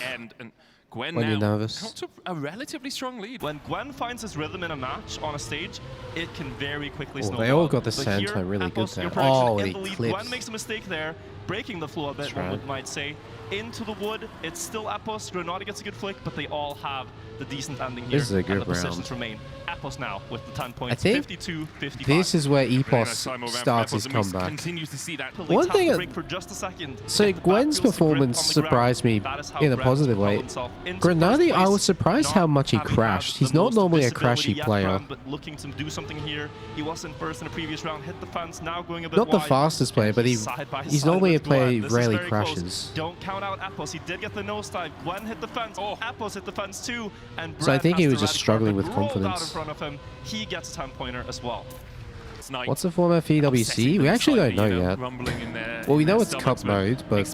Gwen when you're now nervous. out to a relatively strong lead. When Gwen finds his rhythm in a match on a stage, it can very quickly Oh, snowball. they all got the But sand here, time really good Apples, there. your prediction Oh, in he the lead. clips. Gwen makes a mistake there, breaking the flow a bit, one might say. Into the wood, it's still Appos. Grenada gets a good flick, but they all have the decent ending here. This is a good and the positions round. remain. Appos now with the 10 points, I think 52-55. this is where Epos starts his comeback. Continues to see that. One thing, for just a second. so Gwen's performance surprised me in a positive way. Grenadier, I was surprised how much he crashed. He's not normally a crashy player. But looking to do something here. He wasn't first in the previous round, hit the fence, now going a bit Not the wide. fastest player, but he's normally a player who rarely crashes. Don't count out Appos. He did get the nosedive. Gwen hit the fence. Appos hit the fence too. And So I Brad think he has was the just red struggling carpet with rolled out confidence. in front of him. He gets a 10-pointer as well. What's the format for EWC? We actually don't know yet. Well, we know it's cup mode, but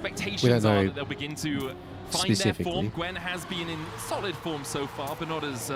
we don't know they'll begin to find specifically. their form. Gwen has been in solid form so far, but not as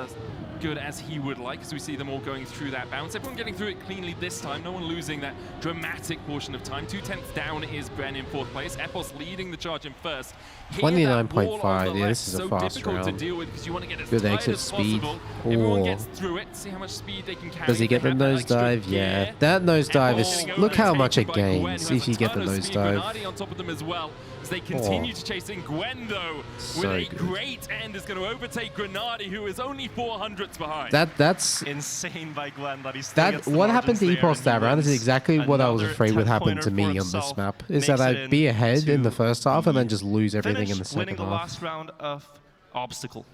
good as he would like, as we see them all going through that bounce. Everyone getting through it cleanly this time. No one losing that dramatic portion of time. 2/10 down is Bren in 4th place. Epos leading the charge in first. 29.5. Yeah, this is a fast difficult to round. deal with because you want to get as Good tight exit as speed. possible. Everyone Oh. gets through it. See how much speed they can carry. Does he get the They have that extra nosedive? Yeah. gear. That nosedive is... Epos Look how much it overtaken by Gwen, gains who has if you a get the ton of speed. nosedive. Grenadier on top of them as well, as they continue to chase in. Gwen, though, with So a good. great end, is going to overtake Grenadier, who is only 400s behind. That's... Insane by Gwen that he's What happened to Epos that round is exactly what I was afraid would happen to me on this map. Is that I'd be ahead in the first half and then just lose everything in the second winning the half. last round of Obstacle.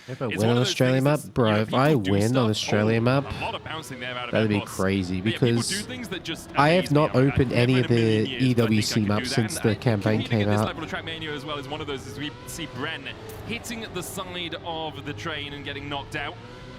If I It's win one an of those Australian things map, that's, bro, you know, if I people do win an stuff- Australian map, a lot of bouncing there out of that'd be Epos. crazy But yeah, people because do things that just I amaze have me. not I mean, opened I've any never of in a the million years did I think I EWC could do maps that. since And the campaign competing came at this out. level of Trackmania as well is one of those, as we see Bren hitting the side of the train and getting knocked out.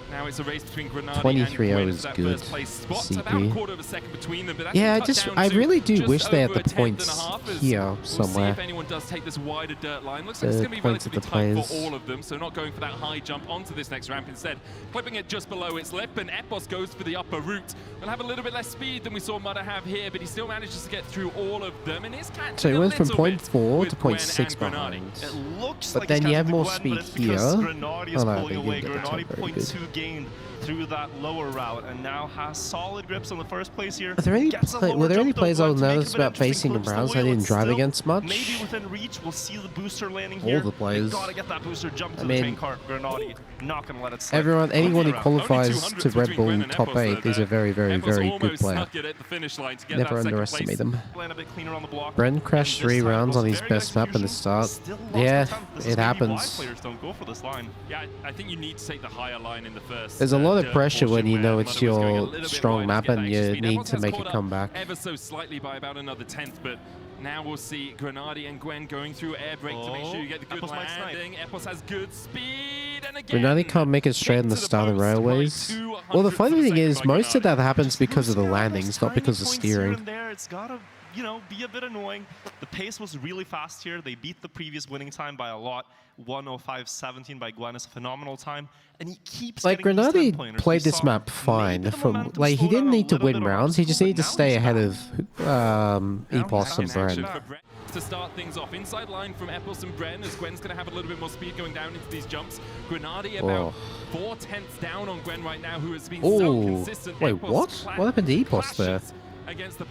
Now it's a race between Grenadier 23 and Gwen hours for that good, first place spot. CP. About a quarter of a second between them, but that's Yeah, cut down I to really do just wish they had over the a tenth and a points half as here We'll see somewhere. if anyone does take this wider dirt line. Looks like it's The going to be points of relatively the tight for players. all of them, so not going for that high jump onto this next ramp. Instead, clipping it just below its lip, and Epos goes for the upper route. Will have a little bit less speed than we saw Mudda have here, but he still manages to get through all of them, and is catching So he a went from little bit 0.4 with to Gwen 0.6 and Grenadier. behind. It looks But like then he's you have catching more Gwen, speed but it's because here. Grenadier is Oh, no, pulling they away. didn't get the Grenadier time very good. 0.2 gained through that lower route, and now has solid grips on the first place here. Are there any Gets a were lower there any jump, though, players I Gwen, was to make it a nervous bit about interesting. facing in Clips the rounds I wheel, didn't it's drive still against much? Maybe within reach, we'll see the booster landing All here. the players. They gotta get that booster, jump to I the mean, train cart. Grenadier not gonna let it slip. Anyone who Only qualifies 200s to Red between Gwen Bull and top Epos 8 is a very, very, Epos very good almost player. snuck it at the finish line to get Never that second underestimate place. them. Land a bit cleaner on the block. Bren crashed And this 3 time rounds was on his very best map in the execution. start. Still lost Yeah, the tenth. This it is maybe why happens. players don't go for this line. Yeah, I think you need to take the higher line in the first. There's a lot of dirt pressure when portion you know where it's Mudda was going a your little bit strong wide map to get and that you extra speed. need Epos to has make a caught up comeback. ever so slightly by about another tenth, but now we'll see Grenadier and Gwen going through air brake to make sure you get the good Epos might snipe. landing. Epos has good speed, and again, Grenadier can't make it straight in the to the Southern post by Railways. 200 Well, the to funny the thing second is, by most of Grenadier. that happens because of the Boosting out landings, those not because of tiny points here steering. and there. It's gotta, you know, be a bit annoying. The pace was really fast here. They beat the previous winning time by a lot. 1:05.17 by Gwen is a phenomenal time, and he keeps Like, getting these Grenadier 10-pointers. played We this saw map maybe fine. the From momentum like, he slowed didn't down a need to little win bit on rounds. He just Obstacle, needed to but now stay he's ahead back. of Epos and Second action Bren. for Bren to start things off. Inside line from Epos and Bren, as Gwen's going to have a little bit more speed going down into these jumps. Grenadier about 4/10 down on Gwen right now, who has been so Oh, consistent. wait, Epos what? What happened to Epos there? clashes against the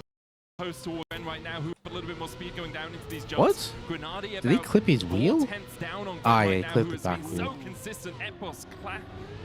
post to Gwen right now, who have a little bit more speed going down into these jumps. What? Grenadier Did he about clip his wheel? 4/10 down on Gwen Ah, yeah, right he now, clipped who the has back been wheel. so consistent. Epos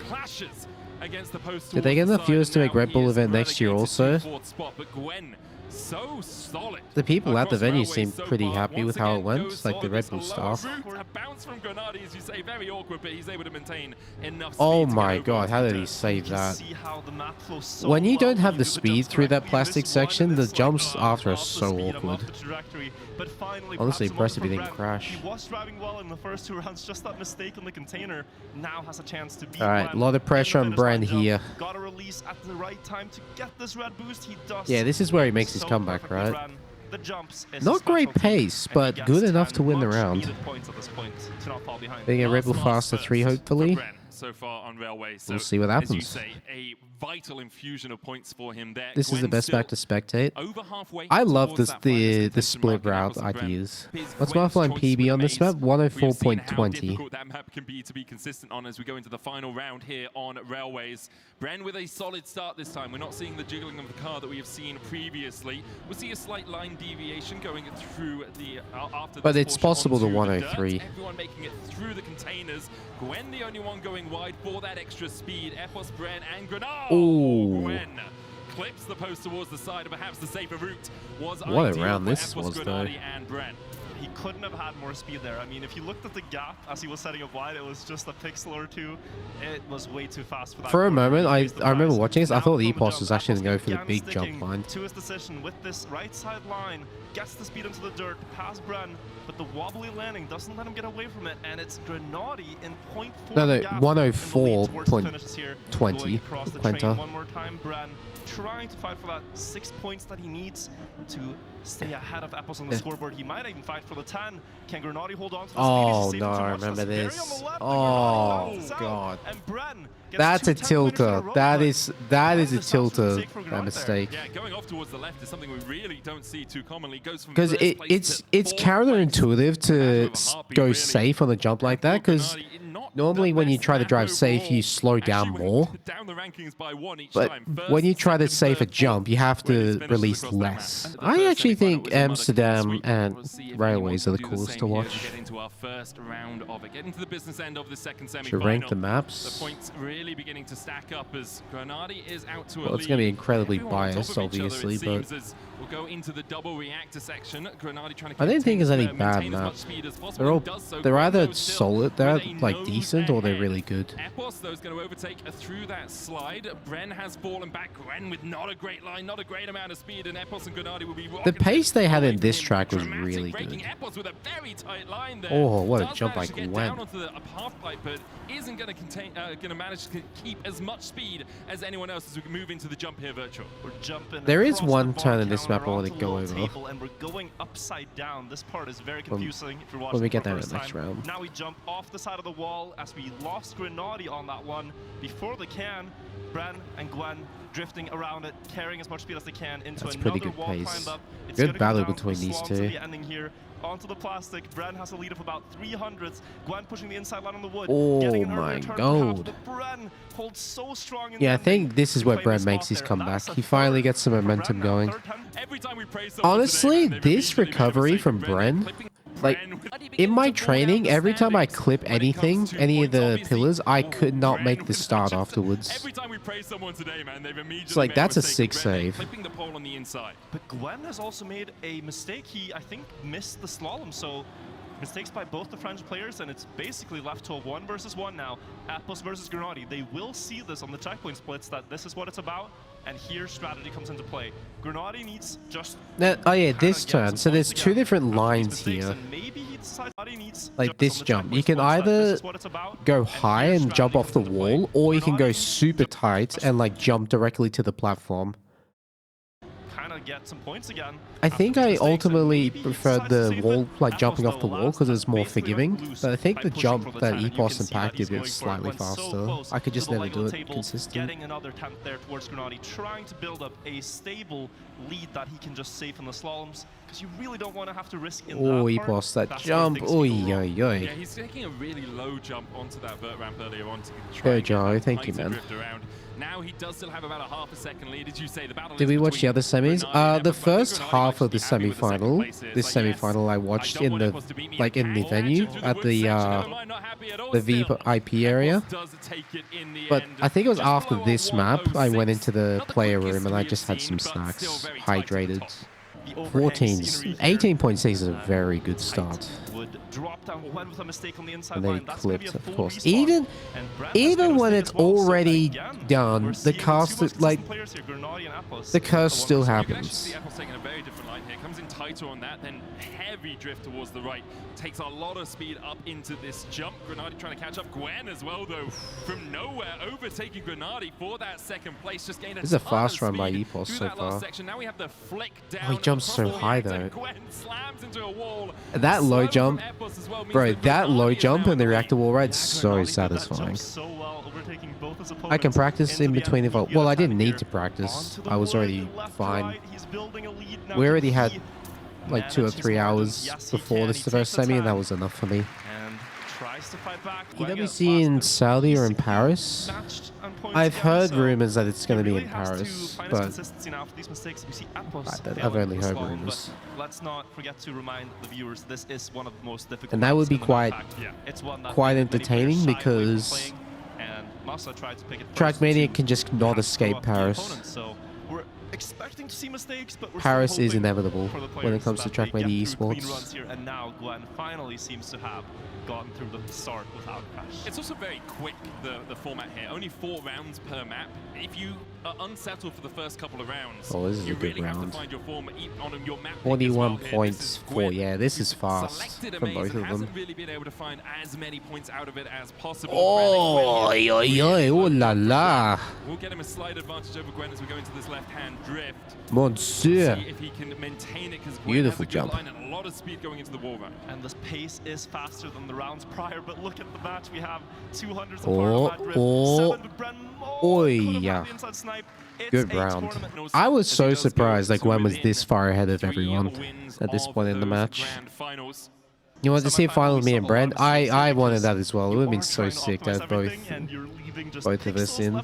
clashes against the post. Did they get towards enough the viewers side, to and make now Red he Bull is event next year relegated to also? 4th spot, but Gwen so solid. The people at the across venue railways seem so pretty far. happy with Once how it again, went, goes like the for Red this Bull lower staff. route. A bounce from Granati, as you say, very awkward, but he's able to maintain enough speed Oh to my get god, over how onto did the he dirt. save You can that? see how the map flows so When you don't well have when the do the speed jumps through that correctly. plastic This one, section, the it's like, jumps oh, after are off the so speed, I'm off awkward. the trajectory. But finally, Honestly, perhaps impressive a he moment didn't for Bren. crash. He was driving well in the first 2 rounds, just that mistake in the container now has a chance to beat Alright, a Bren lot of in the pressure on finish line Bren jump. here. Got a release at the right time to get this red boost. He does. Yeah, this is where he makes his so comeback, perfectly, right? Bren. The jumps is Not his great specialty, pace, and he but gets good enough 10 to win the much round. needed points at this point to not fall behind. Being a Red Bull Faster 3, hopefully. For Bren so far on Railway. So, We'll see what as you happens. say, a vital infusion of points for him there. This is the Gwen best still back to spectate. over halfway I love towards that finalist the contention split mark, and route Apples and Bren. ideas. His What's Gwen's my flying choice PB with on this Maze, map? we have seen how 104.20. difficult that map can be to be consistent on as we go into the final round here on Railways. Bren with a solid start this time. We're not seeing the jiggling of the car that we have seen previously. We'll see a slight line deviation going through the after But this it's portion possible to onto the 103. dirt. Everyone making it through the containers. Gwen the only one going wide for that extra speed. Epos, Bren, and Granat. Ooh. Gwen clips the post towards the side, and perhaps the safer route was What a ideal round for this Epos, was, though. Granati, and Bren. He couldn't have had more speed there. I mean, if you looked at the gap as he was setting up wide, it was just a pixel or two. It was way too fast for that. For a corner. moment, He I faced the remember prize. watching this, I Now thought from the Epos jump, was actually Apples going to go for the again big sticking jump line. to his decision with this right side line, gets the speed into the dirt, past Bren, but the wobbly landing doesn't let him get away from it, and it's Granati in 0.4 No, no, gap in the lead towards the 104.20 finishes here. Going across the train Quenta. one more time, Bren trying to fight for that 6 points that he needs to stay ahead of Apples on the scoreboard. He might even fight for the 10. Can Granati hold on to the Oh, speed? no, I remember this. Oh, God. And Bren gets That's a 2 10-pointers in a tilter. row, That but is a that's a tilter. mistake for That Granat mistake. Yeah, going off towards the left is something we really don't see too commonly. Goes from Because first place it's to fourth counterintuitive place. to With a heartbeat, go really. safe on a jump like that. Because Not normally the when you best try to map drive safe, overall. you slow down Actually more. went down the rankings by 1 each But time. First, when you try to second, safe a third, jump, you have fourth, to finishes release across that map. less. And the I first actually semi-final think was a Mudda Amsterdam Sweep. and We'll see if Railways are anyone the can do coolest same to here as we watch. get into our first round of it. Get into the business end of the second Should semi-final. rank the The maps. points really beginning to stack up as Granati is out to a Well, lead. it's going to be incredibly Everyone on top biased, of each other, obviously, it but seems, as we'll go into the double reactor section. Granati trying to I don't think it's any maintain bad as much maps. speed as possible, They're all and does so. they're Gwen, either though, still solid, they're with a like nose decent, or they're ahead. really good. Epos, though, is going to overtake through that slide. Bren has fallen back. Gwen with not a great line, not a great amount of speed, and Epos and Granati will be The rocketed pace they had away in this from him. track was Dramatic really braking. good. Epos with a very tight line there. Oh, what a Does jump manage by to get Gwen. down onto the half pipe, but isn't going to manage to keep as much speed as anyone else as we move into the jump here, Virtual. We're jumping There is across the one bar turn in this counter map I want to onto go the over. table, and we're going upside down. This part is very confusing if you're watching when we get for the there in first the next time. round. Now we jump off the side of the wall as we lost Granati on that one before they can. Bren and Gwen drifting around it, carrying as much speed as they can into That's another pretty good wall pace. climb up. It's Good gonna go battle down between the these slump two. to the ending here. Onto the plastic. Bren has a lead of about 300s. Gwen pushing the inside line on the wood. Oh getting an my earlier turn God. perhaps, but Bren holds so strong in Yeah, I the think ending. this is where Famous Bren makes spot his there. comeback. That's a He finally third gets some for Bren momentum now. going. Third time. Every time we praise someone Honestly, today, man, they've this immediately made a recovery mistake. from Bren, clipping like, Bren in my to pull down training, the every time I standings. clip When it anything, comes to any of points, the obviously, pillars, I could not Bren make the start just- afterwards. Every time we praise someone today, man, they've immediately It's like, made that's a mistake. sick Bren save. Clipping the pole on the inside. But Gwen has also made a mistake. He, I think, missed the slalom. So mistakes by both the French players, and it's basically left to a 1-versus-1 now. Apples versus Granati. They will see this on the checkpoint splits, that this is what it's about. And here strategy comes into play. Granati needs just Oh yeah, this kinda get turn. some So there's points two again different after these lines mistakes, here. and maybe he decides Granati needs Like just this on the jump. checkpoint You can splits that either this is what it's about, go and high here and jump strategy off the comes into play. wall, or you can go Granati super tight and like jump directly to the platform. kind of get some points again. I after think these I mistakes, and ultimately maybe he preferred decides to the save wall, it. like Apples, jumping off though, the wall allows because it's more basically forgiving. left loose But I think by the pushing jump for the that 10, and you Epos can and see that Pack he's did going was for it. slightly Went so faster. close I could just to the never Lego do it table, consistent. Getting another attempt there towards Granati, trying to build up a stable lead that he can just save in the slaloms, because you really don't want to have to risk in Oh, that part. Epos, that That's where jump. things Oi, can go wrong. oi, Yeah, oi. he's taking a really low jump onto that vert ramp earlier on to try Go, and get Joe. that Thank you, tighter man. drift around. Now he does still have about a half a second lead. Did you say the battle? Did we watch the other semis? The first half of the semi-final, this semi-final I watched in the venue at the VIP area. But I think it was after this map I went into the player room and I just had some snacks, hydrated. 18.6 is a very good start. And then he clipped, of course. Even when it's already done, the cast the curse still happens. Taking a very different line here. Comes in tighter on that, then heavy drift towards the right. Takes a lot of speed up into this jump. Grenadi trying to catch up. Gwen as well, though, from nowhere, overtaking Grenadi for that second place. Just gained a This is a fast run by Epos so far. Now we have the flick down. Oh, he jumps so high though. Gwen slams into a wall. That low jump, bro, that low jump in the reactor wall ride's so satisfying. I can practice in between if I... Well, I didn't need to practice. I was already fine. We already had like 2 or 3 hours before this first semi, and that was enough for me. EWC in Saudi or in Paris? I've heard rumors that it's going to be in Paris, but I've only heard rumors. Let's not forget to remind the viewers this is one of the most difficult. And that would be quite entertaining because Trackmania can just not escape Paris. Expecting to see mistakes, but Paris is inevitable when it comes to Trackmania esports. And now Gwen finally seems to have gotten through the start without a crash. It's also very quick, the format here. Only 4 rounds per map. If you are unsettled for the first couple of rounds, oh, this is you a good really round. have to find your form on your map. 41 points for, yeah, this is fast from both of them. Hasn't really been able to find as many points out of it as possible. Oh, oh la la. We'll get him a slight advantage over Gwen as we go into this left-hand drift. Monsieur. See if he can maintain it, because Beautiful has a jump. good line and a lot of speed going into the wall run. And this pace is faster than the rounds prior, but look at the match. We have 200s oh, oh, yeah. Good round. I was so surprised like Gwen was this far ahead of everyone at this point in the match. You wanted to see a final with me and Brent? I wanted that as well. It would have been so sick to have both of us in.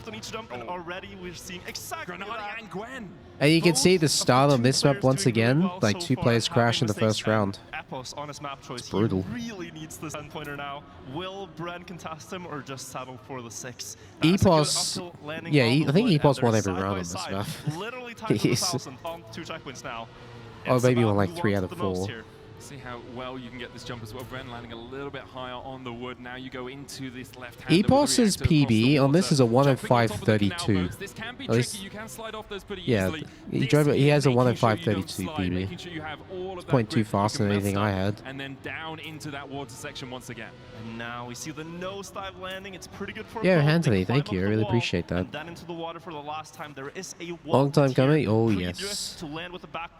And you can see the start on this map once again. Like 2 players crash in the first round. It's brutal. Really needs this 10-pointer now. Will Bren contest him or just settle for the 6? Epos, yeah, I think Epos won every round on this map. Literally tied for 1,000 on 2 checkpoints now. Oh, maybe won like 3 out of 4. See how well you can get this jump as well. Bren landing a little bit higher on the wood. Now you go into this left hand. Epos's PB on this is a 105.32. This can be tricky. You can slide off those pretty easily. He has a 105.32 PB. It's 0.2 faster than anything I had. And then down into that water section once again. And now we see the nosedive landing. It's pretty good for yeah, Anthony, thank you. I really appreciate that. And then into the water for the last time. There is a long time coming. Oh yes.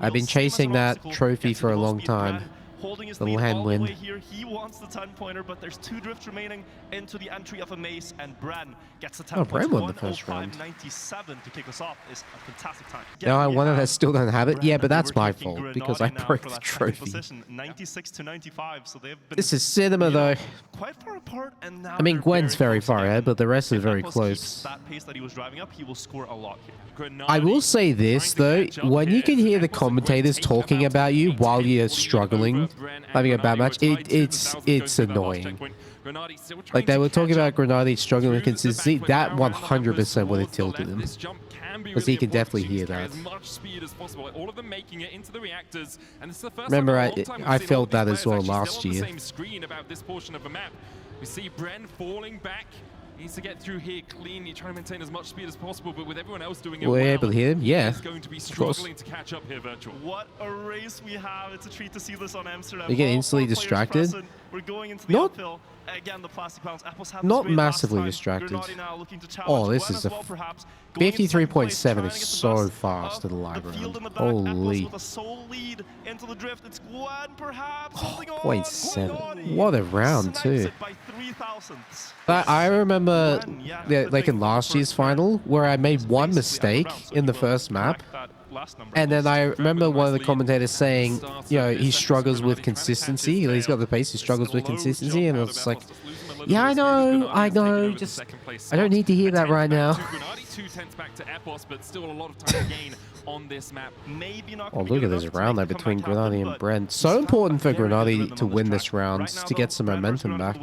I've been chasing that trophy for a long time. Holding his Little lead hand all the win. way here. He wants the 10-pointer, but there's 2 drifts remaining into the entry of a mace, and Bren gets the 10 points. Bren won the first round. 97 to kick us off is a fantastic time. No, I wanted that still don't have it. Yeah, but that's my fault because I broke the trophy. 96 to 95, so they've been, this is cinema though. Quite far apart, and now I mean, Gwen's very far ahead, but the rest is very close. That pace that he was driving up, he will score a lot here. I will say this though, when you can hear the commentators talking about you while you're struggling, having a bad match, it's annoying. Like they were talking about Grenadi struggling with consistency, that 100% would have tilted him. Because he can definitely hear that. Remember, I felt that as well last year. We see Bren falling back. He needs to get through here cleanly, trying to maintain as much speed as possible, but with everyone else doing it well, able to hear him? Yeah, he's going to be struggling to catch up here, Virtual. What a race we have. It's a treat to see this on Amsterdam. You get instantly distracted. We're going into the uphill. Again, the plastic pounds. Not massively distracted. Oh, this is a 53.7 is so fast to the live round. Holy. 0.7. What a round too. But I remember, like in last year's final, where I made one mistake in the first map. And then I remember one of the commentators saying, you know, he struggles with consistency. He's got the pace, he struggles with consistency. And it's like, yeah, I know, just, I don't need to hear that right now. 2/10 back to Epos, but still a lot of time to gain on this map. Maybe not. Oh, look at this round there between Grenadi and Brent. So important for Grenadi to win this round to get some momentum back.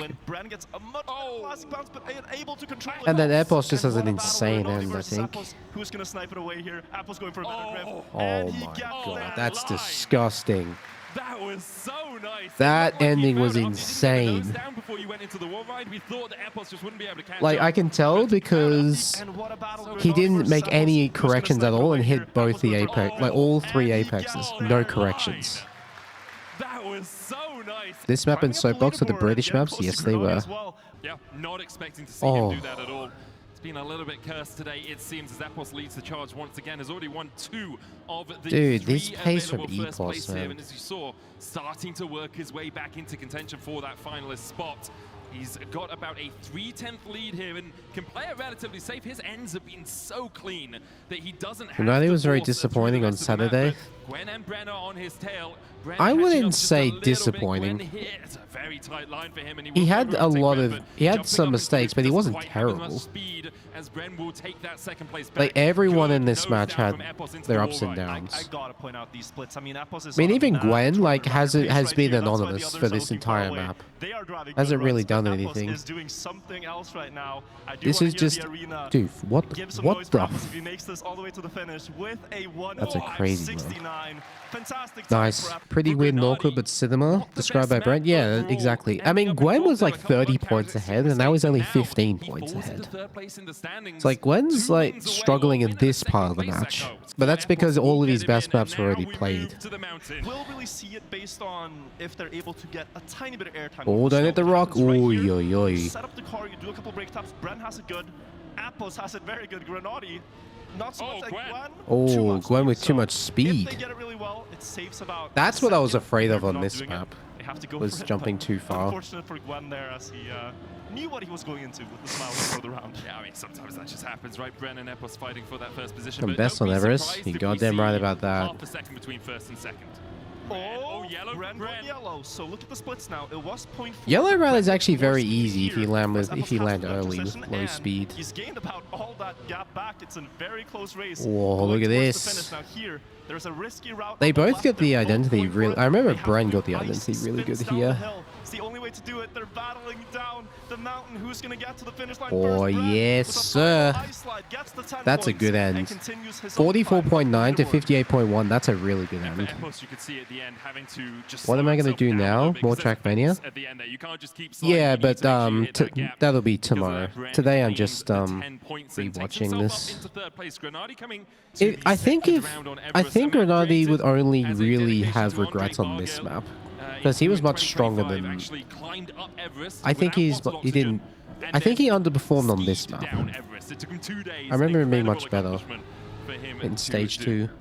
And then Epos just has an insane end, I think. Who's going to snipe it away here? Apple's going for a better grip. Oh my god, that's disgusting. That was so nice. That ending was insane. Like, I can tell because he didn't make any corrections at all and hit both the apex, like all 3 apexes, no corrections. That was so nice. This map and Soapbox were the British maps? Yes, they were. Yeah, not expecting to see him do that at all. Been a little bit cursed today, it seems, as Epos leads the charge once again. Has already won 2 of the 3 this pace from available first place Epos, here, man. and as you saw, starting to work his way back into contention for that finalist spot. He's got about a 3/10 lead here and can play it relatively safe. His ends have been so clean that he doesn't have Grenadi to was very force it through the disappointing on rest of the map, Saturday. but Gwen and Brenner on his tail. Bren I catching wouldn't up just a say little bit. disappointing. Gwen here, it's a very tight line for him, and He will had go a and take lot Bren, of, but he had jumping some up into mistakes, it but he doesn't wasn't quite have as much terrible. speed as Bren will take that second place back. Like, everyone Good in this nose match down had from Epos into their the ups and wall ride. downs. I gotta point out these splits. I mean, Epos is. I mean, even Gwen, like, has been anonymous for this entire map. Hasn't really done anything. Is doing something else right now. I do This wanna is hear just, the arena dude, what give some the noise for Epos if he makes this all the way to the finish with a 1. That's a crazy run. 69. Fantastic time Nice. for Epos. Pretty weird and awkward, but cinema, described by Brent. Yeah, exactly. I mean, Gwen was like 30 points ahead, and now he's only 15 points ahead. It's like, Gwen's like struggling in this part of the match. But that's because all of his best maps were already played. We'll really see it based on if they're able to get a tiny bit of airtime. Oh, don't hit the rock. Oi, oi, oi. Set up the car, you do a couple break taps. Bren has it good. Epos has it very good. Grenadi, not so much like Gwen. Oh, Gwen with too much If speed. they get it really well, it saves about That's a what I was second. afraid of They're on not this doing map, it. They have to go was for it, jumping but too far. Unfortunate for Gwen there, as he knew what he was going into with the smile before the round. Yeah, I mean, sometimes that just happens, right? Bren and Epos fighting for that first position. I'm but best don't on be Everest. surprised You're if we goddamn right see about that. half a second between first and second. Oh, yellow. Bren went yellow. So look at the splits now. It was 0.4. Yellow rally is actually very Bren easy if you here, land whereas with, if Epos you has land the early with position, low and speed. He's gained about all that gap back. It's a very close race. Whoa, Going look at towards the this. finish. Now here, there's a risky route. They on the both left. get the They're both identity going for really. it. I remember They have Bren to got the ice identity really spins good down here. the hill. It's the only way to do it. They're battling down the mountain. Who's going to get to the finish line Oh, first? Bren yes, with a sir. final ice slide gets the 10 That's a points good and end. continues his own 44.9 to leaderboard. 58.1. That's a really good For end. Epos, you could see at the end having to just What am slow I gonna himself do down a now? little bit More because there's Trackmania? at the end there. You can't just keep sliding. Yeah, You need but to make sure you hit that gap that'll be because of tomorrow. that. Bren Today I'm gains just the 10 points and takes rewatching himself this. up into third place. Grenadi coming to the I think second if round on I Everest. think A map Grenadi created would only as a really dedication have to Andre regrets on this Bargill, map, because he was in much stronger 2025 than. actually climbed up Everest I think without he bottled didn't. oxygen and I think he then underperformed on this skied map. down Everest. It took him 2 days. I remember him being Incredible much better accomplishment for him in to stage do. 2.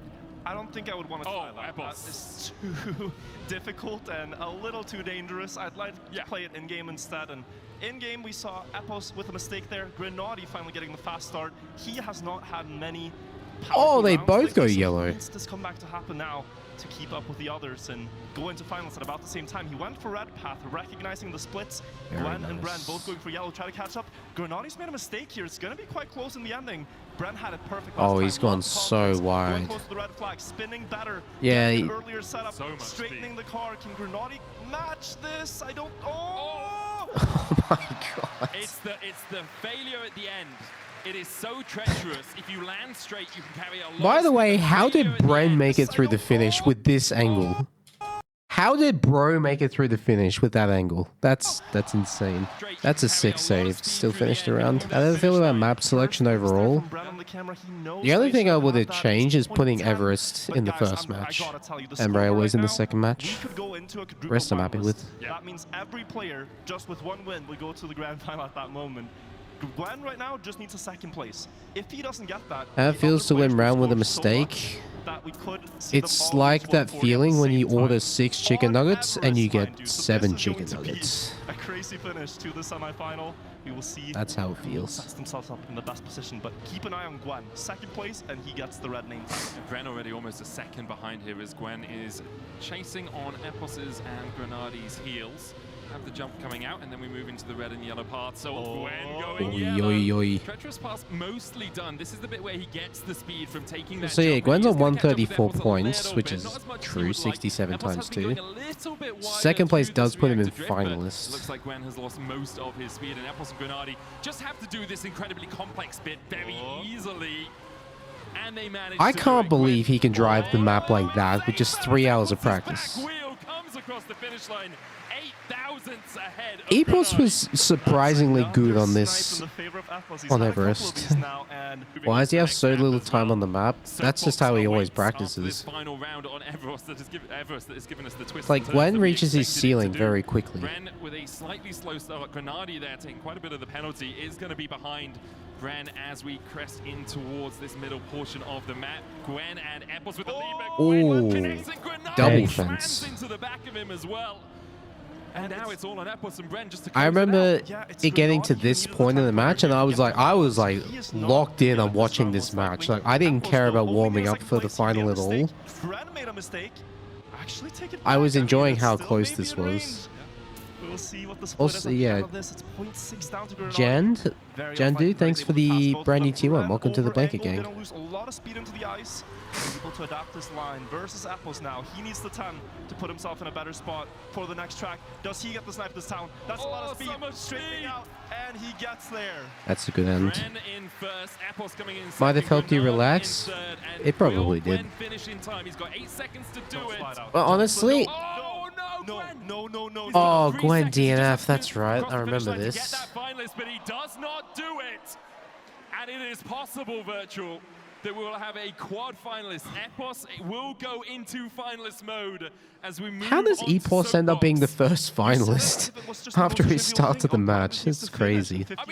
I don't think I would want to try that. That Epos. is too difficult and a little too dangerous. I'd like to play it in-game instead. And in-game, we saw Epos with a mistake there. Grenadi finally getting the fast start. He has not had many powerful they rounds both lately, go so he yellow. needs this comeback to happen now to keep up with the others and go into finals at about the same time. He went for red path, recognizing the splits. Very Gwen and nice. Bren both going for yellow, try to catch up. Grenadi's made a mistake here. It's going to be quite close in the ending. Bren had it perfect last Oh, time. he's gone Lots of so confidence, going wide. close to the red flag, spinning better. Yeah, Getting he- an earlier setup, So much straightening speed. the car. Can Grenadi match this? I don't. Oh! Oh my god. It's the failure at the end. It is so treacherous. If you land straight, you can carry a lot. By of the way, speed. how did Failure at the Bren end. make it through the finish with this angle? How did Bro make it through the finish with that angle? That's insane. That's a 6 save. Still finished the round. How did I feel about map selection overall? The only thing I would have changed is putting Everest in the first match and Railways in the second match. Rest I'm happy with. That means every player, just with one win, will go to the grand final at that moment. Gwen right now just needs a second place. If he doesn't get that, How it the feels other to win players round will with a score so much mistake. that we could see them It's all like lose that 1-4 feeling at the when you same order time 6 chicken on nuggets and you Everest, mind get you. So 7 this is chicken going to be nuggets. a crazy finish to the semifinal. We will see. That's how it who feels. sets themselves up in the best position, but keep an eye on Gwen. Second place, and he gets the red name tag. Bren already almost a second behind here as Gwen is chasing on Epos's and Grenadi's heels. have the jump coming out, and then we move into the red and yellow path. So Gwen going Oi, yellow. oi, oi. Treacherous pass mostly done. This is the bit where he gets the speed from taking that So yeah, jump. Gwen's He on is gonna catch up with 134 Apples a points, little which bit, is not as much as true, we would like. 67 Apples times has been 2. going a little bit wider Second place through the does put him in 300 drift, but finalist. Looks like Gwen has lost most of his speed, and Apples and Grenadi just have to do this incredibly complex bit very easily. And they manage I to do can't it. believe he can drive the map Oh, like that with just 3 hours of practice. Back wheel comes across the finish line, 8 thousandths ahead of Epos Grenadi. was surprisingly good on this, on Everest. Why does he have so little time on the map? That's just how he always practices. Final round on Everest that has given us the twist. Like Gwen reaches his ceiling very quickly. Bren with a slightly slow start. Grenadi there taking quite a bit of the penalty is going to be behind Bren as we crest in towards this middle portion of the map. Gwen and Apples with the lead, but Gwen connects and Grenadi double slams fence. into the back of him as well. And now it's all on Apples and Bren just to I close remember it out. it getting to this point in the match, and I was like locked in on watching this match. Like I didn't care about warming up for the final at all. Bren made a mistake. Actually take it I was back. enjoying It's how still close maybe this in range. was. We'll see what the split Also, is at the yeah, end of this. It's 0.6 down to Grenadi. Jandu, thanks for the brand new T1. Welcome to the Blanket Gang. Gonna lose a lot of speed into the ice. Able to adapt this line versus Apples now. He needs the 10 to put himself in a better spot for the next track. Does he get the snipe this time? That's a lot of speed. so much Straightening speed. out, and he gets there. That's a good end. Bren in first, Apples coming in Might have second, helped you Grenadi in relax. third, and It probably will did. Gwen finish in time? He's got 8 seconds to do it. Slide out. Well, honestly, Oh no, Gwen! No. He's Oh, got 3 Gwen seconds to just DNF, that's finish right, across I the finish remember line to this. get that finalist, but he does not do it. And it is possible, Virtual, that we will have a quad finalist. Epos will go into finalist mode as we move how does on to Epos end up being the Soapbox. first finalist after he started the match? It's crazy. I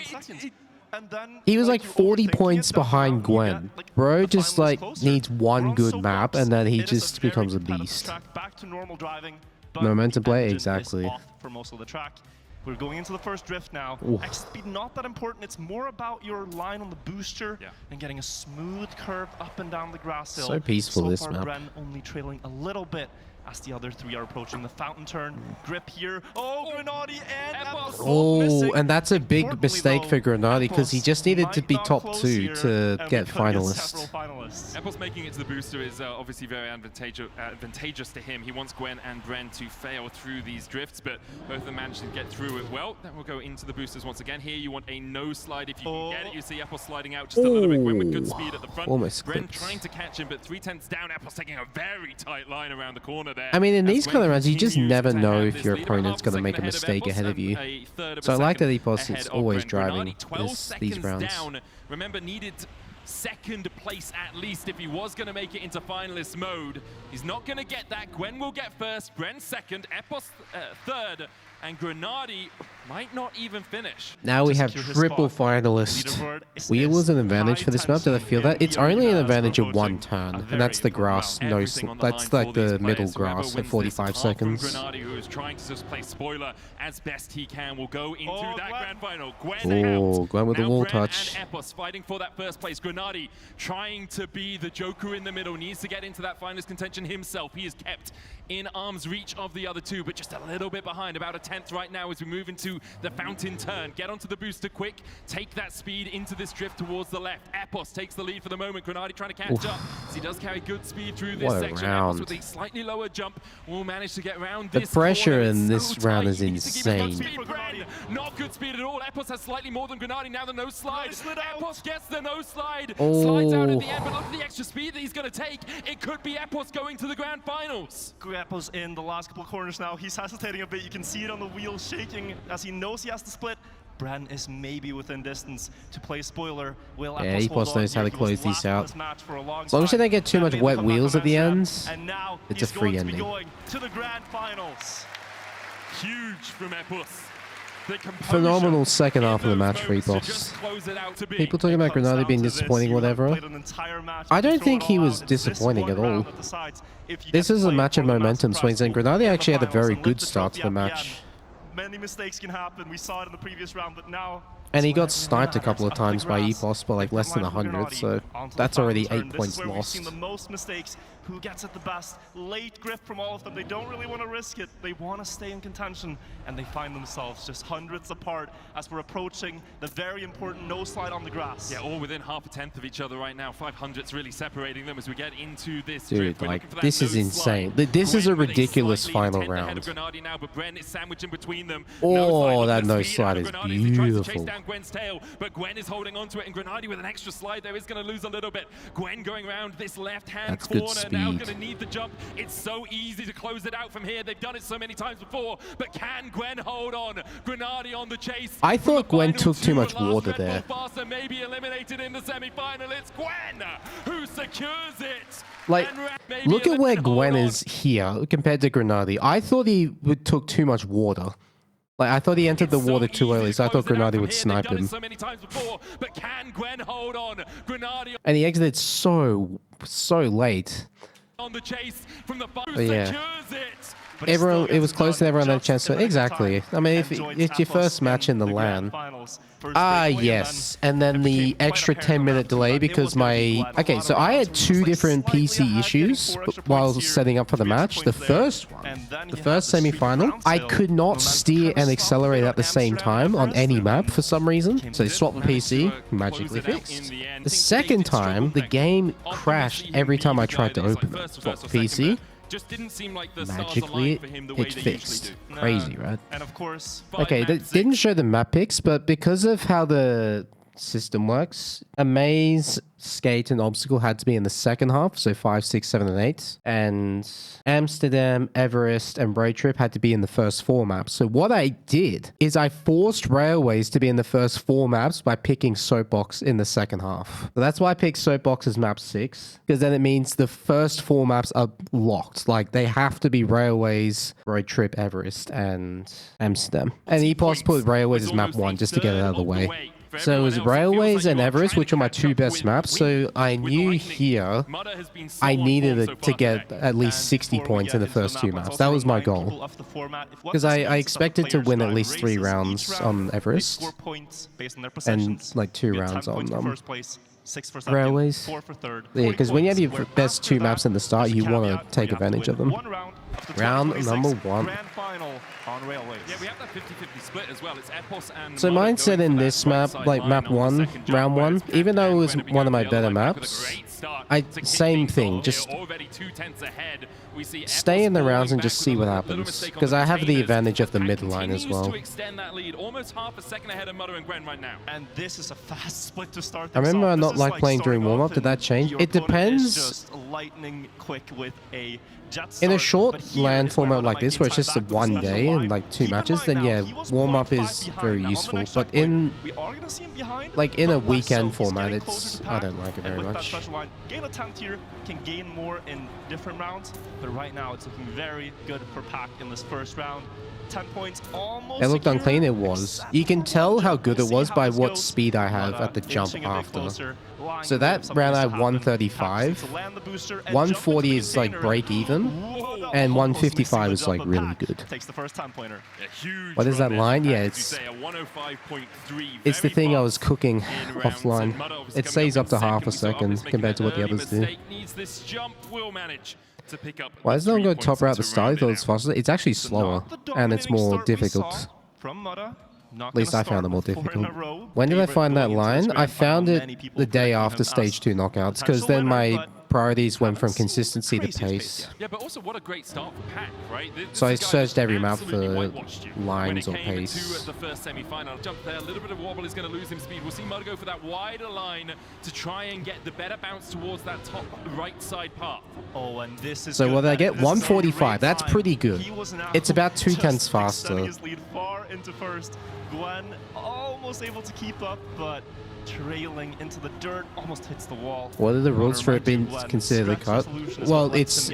mean, He was like 40 points behind Gwen. Bro just like needs one good map and then he just becomes a beast. Back to normal driving, but Momentum the play, engine is exactly. off for most of the track. We're going into the first drift now. Oof. Exit speed not that important. It's more about your line on the booster and getting a smooth curve up and down the grass hill. So peaceful, so this far, map. Bren only trailing a little bit as the other 3 are approaching the fountain turn. Grip here. Oh, Grenadi and Apples both Oh, missing. and that's a big Importantly, mistake though, for Grenadi because he Apples just needed to might be not top close 2 here, to and get we could finalist. several finalists. Apples making it to the booster is obviously very advantageous to him. He wants Gwen and Bren to fail through these drifts, but both of them managed to get through it well. Then we'll go into the boosters once again. Here you want a no slide if you can get it. You see Apples sliding out just a little bit. Gwen with good speed at the front. Almost Bren clipped. trying to catch him, but 3/10 down. Apples taking a very tight line around the corner there. I mean, in as these Gwen kind of rounds, you just continues never to know have if this your lead, about opponent's half going to second make a mistake Apples ahead of and you. a third of So a I like that second Epos ahead is of always Bren. driving Grenadi, 12 these seconds rounds. down. Remember, needed second place at least if he was going to make it into finalist mode. He's not going to get that. Gwen will get first, Bren second, Epos third, and Grenadi might not even finish. Now we To have secure his triple spot. finalist. Leaderboard Wheel is was an advantage for this map. Did I feel that? It's only an advantage of one turn, and that's the grass. No, Everything on the that's line like for these the middle players. Whoever grass at wins 45 this, apart from seconds. Grenadi, who is trying to just play spoiler as best he can, will go into Oh, that Gwen. grand final. Gwen Oh, out. Gwen with the Now wall Bren touch. and Epos fighting for that first place. Grenadi trying to be the joker in the middle, needs to get into that finalist contention himself. He is kept in arm's reach of the other 2, but just a little bit behind, about a 10th right now as we move into the fountain turn. Get onto the booster quick, take that speed into this drift towards the left. Epos takes the lead for the moment. Grenadi trying to catch up, as he does carry good speed through this What a section. round. Epos with a slightly lower jump will manage to get around The this pressure corner. in It's this so round tight. is He needs to keep his insane. speed. Bren, not good speed at all. Epos has slightly more than Grenadi. Now the no slide. Epos gets the no slide. Slides out at the end, but look at the extra speed that he's going to take. It could be Epos going to the grand finals. Apples in the last couple of corners now. He's hesitating a bit. You can see it on the wheel shaking as he knows he has to split. Bren is maybe within distance to play spoiler. Will Yeah, Apples Epos hold on knows how here? to He was close these last in out. this match for a long As long as they time. don't get too Bren much made the wet comeback wheels from at the Amsterdam, end, and now it's a he's free going to be ending. going to the grand finals. Huge from Epos. The composure Phenomenal second half of the in match those for moments to Epos. just close it out to be. People talking about Comes Grenadi down being to this. disappointing, You have whatever. played an entire match. I You don't throw think it he all was out. It's this disappointing one at all. round that decides if you This get to is a play match of for the momentum massive swings, and prize Grenadi pool actually had a in the finals very and good lift the start to trophy the at match. end. Many mistakes can happen. We saw it in the previous round, but now And he got sniped a couple of times by EPOS by like less than 100, so that's already 8 points lost. The most mistakes. Who gets it the best? Late grip from all of them. They don't really want to risk it. They want to stay in contention, and they find themselves just hundreds apart as we're approaching the very important no slide on the grass. Yeah, all within half a tenth of each other right now. 500's really separating them as we get into this Dude, drift. like, this is insane. This is a ridiculous final round. Now, but Gwen is sandwiched in between them. Oh, that no slide is beautiful. Chase down Gwen's tail, but Gwen is holding onto it, and Grenadi with an extra slide there is going to lose a little bit. Gwen going around this left-hand corner, now going to need the jump. It's so easy to close it out from here. They've done it so many times before, but can Gwen hold on? Grenadi on the chase. I thought Gwen took too much water there. Faster may be eliminated in the semi-final. It's Gwen who secures it. Like, look at where Gwen is here compared to Grenadi. I thought he took too much water. Like, I thought he entered the water too early, so I thought Grenadi would snipe him. And he exited so late. On the chase from the but yeah. Everyone, it was close and everyone had a chance to... Exactly. I mean, if it's your first match in the LAN... yes. And then the extra 10-minute delay because my... Okay, so I had 2 different PC issues while setting up for the match. The first semi-final, I could not steer and accelerate at the same time on any map for some reason. So I swapped the PC, magically fixed. The second time, the game crashed every time I tried to open it. Swapped the PC. Just didn't seem like the magically it fixed. Crazy, right? And of course, okay, that didn't show the map picks, but because of how the system works, Amaze, Skate, and Obstacle had to be in the second half, so 5, 6, 7, and 8. And Amsterdam, Everest, and Road Trip had to be in the first 4 maps. So what I did is I forced Railways to be in the first 4 maps by picking Soapbox in the second half. So that's why I picked Soapbox as map 6, because then it means the first 4 maps are locked. Like, they have to be Railways, Road Trip, Everest, and Amsterdam. And EPOS put Railways as map 1 just to get it out of the way. So it was Railways and Everest, which are my 2 best maps. So I knew here I needed it to get at least 60 points in the first 2 maps. That was my goal. Because I expected to win at least 3 rounds on Everest and like 2 rounds on Railways. Yeah, because when you have your best 2 maps in the start, you want to take advantage of them. Round number 1. Yeah, we have that 50-50 split as well. It's Epos and so mine said in this map, like map 1, round 1, even though it was one of my better maps, same thing, just stay in the rounds and just see what happens, because I have the advantage of the mid line as well. Almost half a second ahead of Mudda and Gwen right now. And this is a fast split to start. I remember I not like playing during warm-up. Did that change? It depends. Just lightning quick with a in a short LAN format like this, where it's just a 1 day and like 2 matches, then yeah, warm-up is very useful. But in like in a weekend format, it's I don't like it very much. Gain a 10 tier, can gain more in different rounds, but right now it's looking very good for Pack in this first round. 10 points, almost. It looked unclean. It was. You can tell how good it was by what speed I have at the jump after. So that round I had 135. 140 is like break even, and 155 is like really good. What is that line? Yeah, it's the thing I was cooking offline. It stays up to half a second compared to what the others do. Why does no one go top route at the start? I thought it was faster. It's actually slower, and it's more difficult. At least I found it more difficult. When did I find that line? I found it the day after stage 2 knockouts, because then my priorities went from consistency to pace. Yeah, but also what a great start for Pack, right? So I searched every map for lines or pace. The first semi-final jump there, a little bit of wobble is going to lose him speed. We'll see Mudda go for that wider line to try and get the better bounce towards that top right side path. Oh, and this is so what did I get? 145. That's pretty good. It's about 2/10 faster. Gwen almost able to keep up, but trailing into the dirt, almost hits the wall. What are the rules for it being considered a cut? Well, it's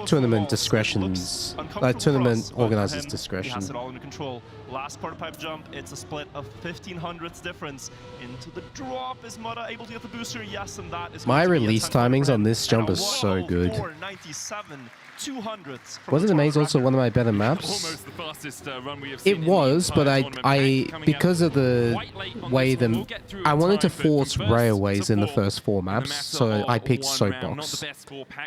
tournament discretions. Tournament organizers' discretion. Has it all under control. Last quarter pipe jump, it's a split of 1500ths difference. Into the drop, is Mudda able to get the booster? Yes, and that is my release timings on this jump are so good. 97 200s. Wasn't the maze also one of my better maps? Almost the fastest run we have seen It was, but because of the way I wanted to force railways in the first 4 maps, so I picked Soapbox.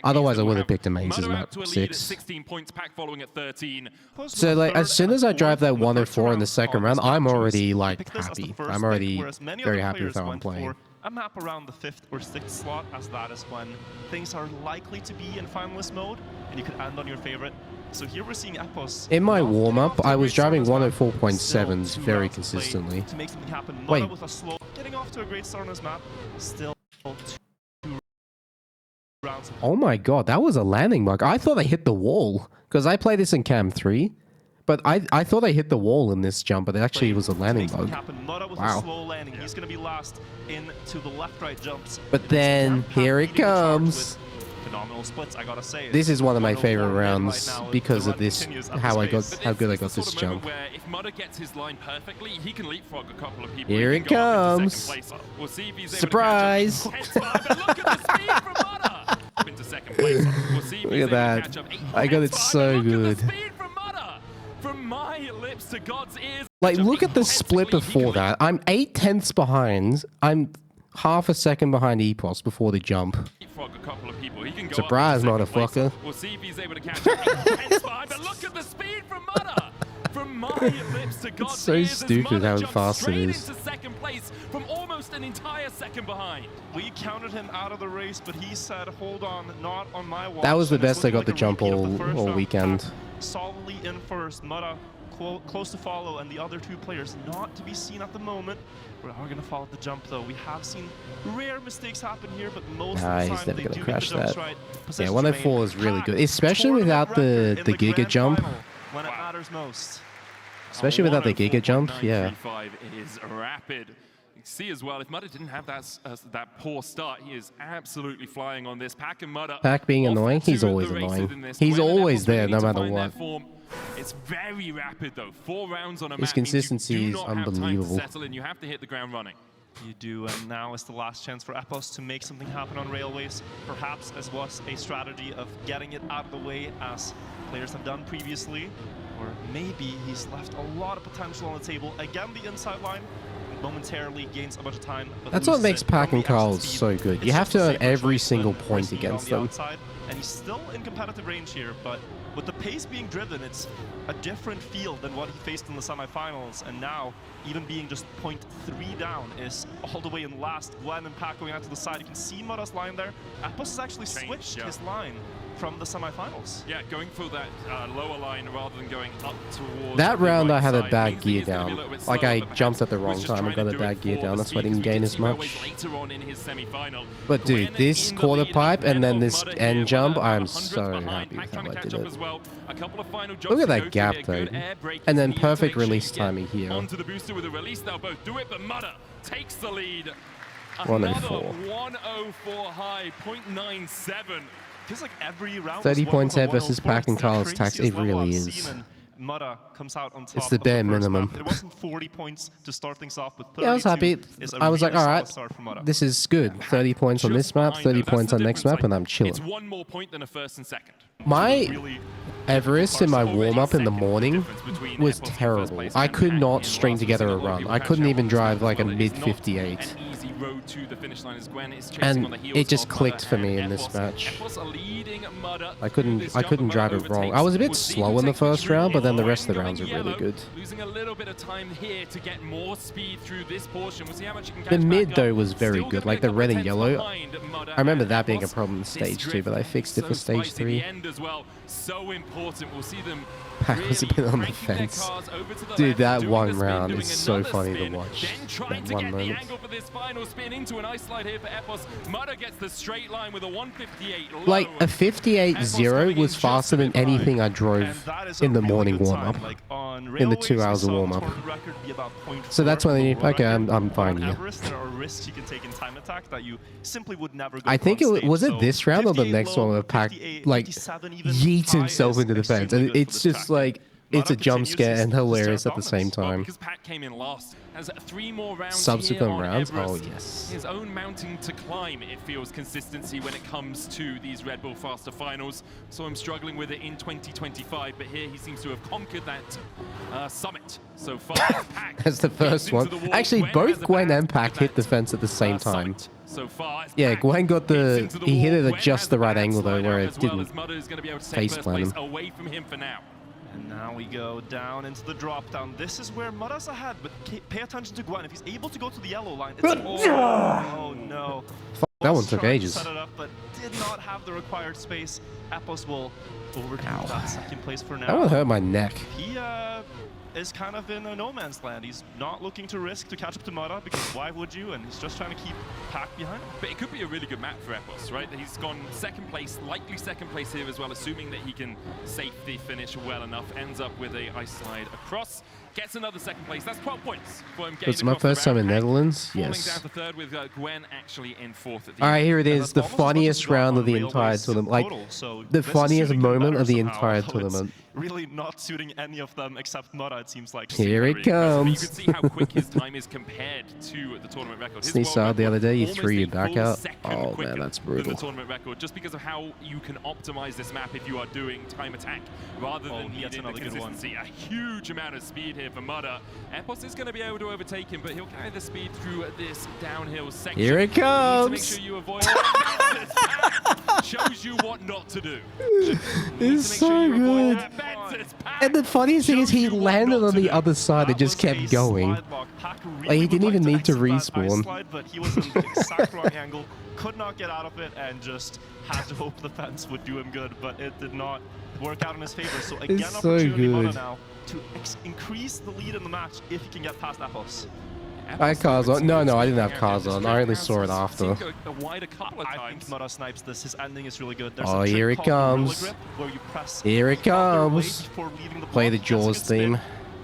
Otherwise, I would have picked a maze as map 6. 16 points, Pack following at 13. So like, as soon as I drive that 104 in the second round, I'm already like happy. I'm already very happy with how I'm playing. A map around the 5th or 6th slot, as that is when things are likely to be in finalist mode, and you could end on your favorite. So here we're seeing Epos. In my warm-up, I was driving 104.7s very consistently. To make something happen. Wait. Mudda with a slow, getting off to a great start on this map. Still 2 rounds. Oh my god, that was a landing bug. I thought I hit the wall, because I play this in Cam 3. But I thought I hit the wall in this jump, but it actually was a landing bug. Wow. Slow landing. He's going to be last into the left-right jumps. But then, here it comes. Phenomenal splits, I gotta say. This is one of my favorite rounds because of this, how good I got this jump. Where if Mudda gets his line perfectly, he can leapfrog a couple of people. Here it comes. We'll see if he's Surprise. Able to catch up. Look at the speed from Mudda. Into second place. We'll see if Look he's at able to that. catch up. I got it so good. Look at the speed from Mudda. From my lips to God's ears. Like, look at the split before that. I'm 8/10ths behind. I'm half a second behind Epos before the jump. A couple of people. He can go Surprise, motherfucker. We'll see if he's able to catch up. But look at the speed from Mudda. From my lips to God's so ears, stupid how fast it is. Into second place from almost an entire second behind. We counted him out of the race, but he said, "Hold on, not on my watch." That was the best I got to jump all weekend. Solidly in first, Mudda close to follow, and the other 2 players not to be seen at the moment. We are going to follow the jump, though. We have seen rare mistakes happen here, but most of the time he's never they gonna do crash get the jumps that. right. Yeah, 104 is really good, especially without the Giga jump. When it matters most. Especially without the Giga jump, yeah. 104.935 is rapid. You see as well, if Mudda didn't have that poor start, he is absolutely flying on this. Pack and Mudda. Pack being annoying, he's always annoying. He's always there, no matter what. It's very rapid though. 4 rounds on a map. His consistency is unbelievable. You have to hit the ground running. You do, and now is the last chance for Epos to make something happen on railways. Perhaps as was a strategy of getting it out of the way as players have done previously. Or maybe he's left a lot of potential on the table. Again, the inside line momentarily gains a bunch of time. But that's what makes Pack and Carl so good. You have to earn every single point against them. And he's still in competitive range here, but with the pace being driven, it's a different feel than what he faced in the semifinals. And now, even being just 0.3 down is all the way in last. Glenn and Pack going out to the side. You can see Mudda's line there. Epos has actually switched his line from the semifinals. Yeah, going for that lower line rather than going up towards... That round I had a bad gear down. Like, I jumped at the wrong time and got a bad gear down. That's why I didn't gain as much. But dude, this quarter pipe and then this end jump, I'm so happy with how I did it. Look at that gap though. And then perfect release timing here. Onto the booster with a release, they'll both do it, but Mudda takes the lead. 104. 104 high, 0.97. Feels like every round 30 points ahead versus Pack and Carl's tax. It really is. Mudda comes out on top. It's the bare minimum. It wasn't 40 points to start things off, but 32. Yeah, I was happy. I was like, all right, this is good. 30 points on this map, 30 points on next map, and I'm chilling. It's 1 more point than a first and second. My Everest in my warm-up in the morning was terrible. I could not string together a run. I couldn't even drive like a mid-58. And it just clicked for me in this match. I couldn't drive it wrong. I was a bit slow in the first round, but then the rest of the rounds are really good. Losing a little bit of time here to get more speed through this portion. We'll see how much you can catch The mid back though up. was very Still good, gonna like the pick up red and tenth yellow. behind Mudda I remember and that being a Epos. problem in This stage 2, drift but I fixed it for so stage tight at the 3. end as well. So important. We'll see them Pack was a bit on the cranking their fence. cars over to the Dude, left, that doing one the spin, round doing is so another funny to spin, watch. Then trying That to one get the moment. angle for this final spin into an ice slide here for Epos. Mudda gets the straight line with a 158 low. Like, a 58.0 was faster than anything I drove in the morning warm-up. In the 2 hours of warm-up. So that's when you, okay, I'm fine here. There are risks you can take in time attack that you simply would never go I think it was it this round or the next one where Pack like yeets himself into the fence, and it's just like it's a jump scare and hilarious at the same Well, time. because Pac came in last, has 3 more rounds Subsequent here on rounds? Oh, Everest. yes. His own mountain to climb, it feels, consistency when it comes to these Red Bull Faster finals. So I'm struggling with it in 2025, but here he seems to have conquered that summit so far. That's the first one. Actually, both Gwen and Pac hit the fence at the same time. So far, Yeah, Gwen got he hit it at just the right angle though, where it didn't face plant him. Away from him for now. And now we go down into the drop down. This is where Mudda's ahead, but pay attention to Gwen. If he's able to go to the yellow line, it's oh no. That one took ages. Set it up, but did not have the required space. Epos will overtake that second place for now. That one hurt my neck. He is kind of in a no man's land. He's not looking to risk to catch up to Mudda because why would you? And he's just trying to keep Pac behind. But it could be a really good map for Epos, right? He's gone second place, likely second place here as well, assuming that he can safely finish well enough. Ends up with a ice slide across. Gets another second place. That's 12 points for him. It's my first time in Netherlands. Falling Yes. down to third with Gwen actually in fourth at the All right, end. here it is. The funniest round of the entire tournament. Like, the funniest moment of the entire tournament. Really not suiting any of them except Mudda, it seems like. Here it You comes. can see how quick his time is compared to the tournament record. His Sneeze world out the other day, you record, threw your almost a back full out. second Oh, man, quicker that's than brutal. the tournament record, just because of how you can optimize this map if you are doing time attack rather than needing the consistency. A huge amount of speed here for Mudda. Epos is going to be able to overtake him, but he'll carry the speed through this downhill section. Here it comes. You need to make sure you avoid it. Shows you what not to do. It's so good. And the funniest thing is he landed on the other side and just kept going. Like, he didn't even need to respawn. But he was in the exact wrong angle, could not get out of it, and just had to hope the fence would do him good, but it did not work out in his favor. So again, It's so opportunity Mudda good. now to increase the lead in the match if he can get past Epos. I had cars on. No, I didn't have cars on. I only saw it after. I think Mudda snipes this. His ending is really good. There's Oh, a trick here it called Gorilla comes. Grip, where you press Here it the other way comes. before leaving the Play block. the Gets a Jaws good spin. theme.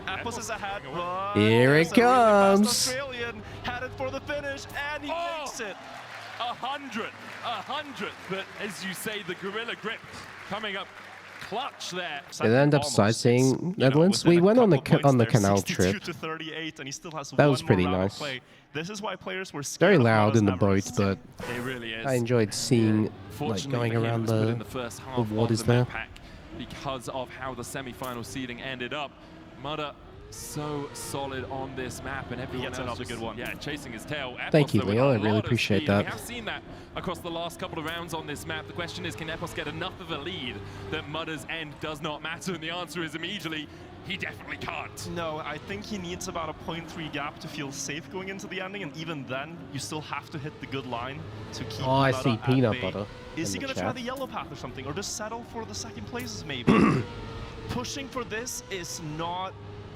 Epos is ahead. but Here it there's a really fast comes. Australian headed for the finish, and he makes it. 100. But as you say, the Gorilla Grip coming up clutch there. Did I end up sightseeing Netherlands? We went on the canal trip. To 38, and he still has That was one pretty more round of nice. play. This is why players were scared Very of loud Mudda's in the boat, Everest. but It really is. I enjoyed seeing, like, Fortunately going for him, around it was put in the first half of waters the there. map pack because of how the semi-final seeding ended up. Mudda so solid on this map, and everyone gets else another just, good one. yeah, chasing his tail. Thank Epos, you, though, with Leo. a I really lot of appreciate speed. that. We have seen that across the last couple of rounds on this map. The question is, can Epos get enough of a lead that Mudda's end does not matter? And the answer is immediately, he definitely can't. No, I think he needs about a 0.3 gap to feel safe going into the ending, and even then, you still have to hit the good line to keep Oh, I Mudda see at peanut bay. butter. Is he in the going to try chat. the yellow path or something, or just settle for the second places maybe? Pushing for this is not,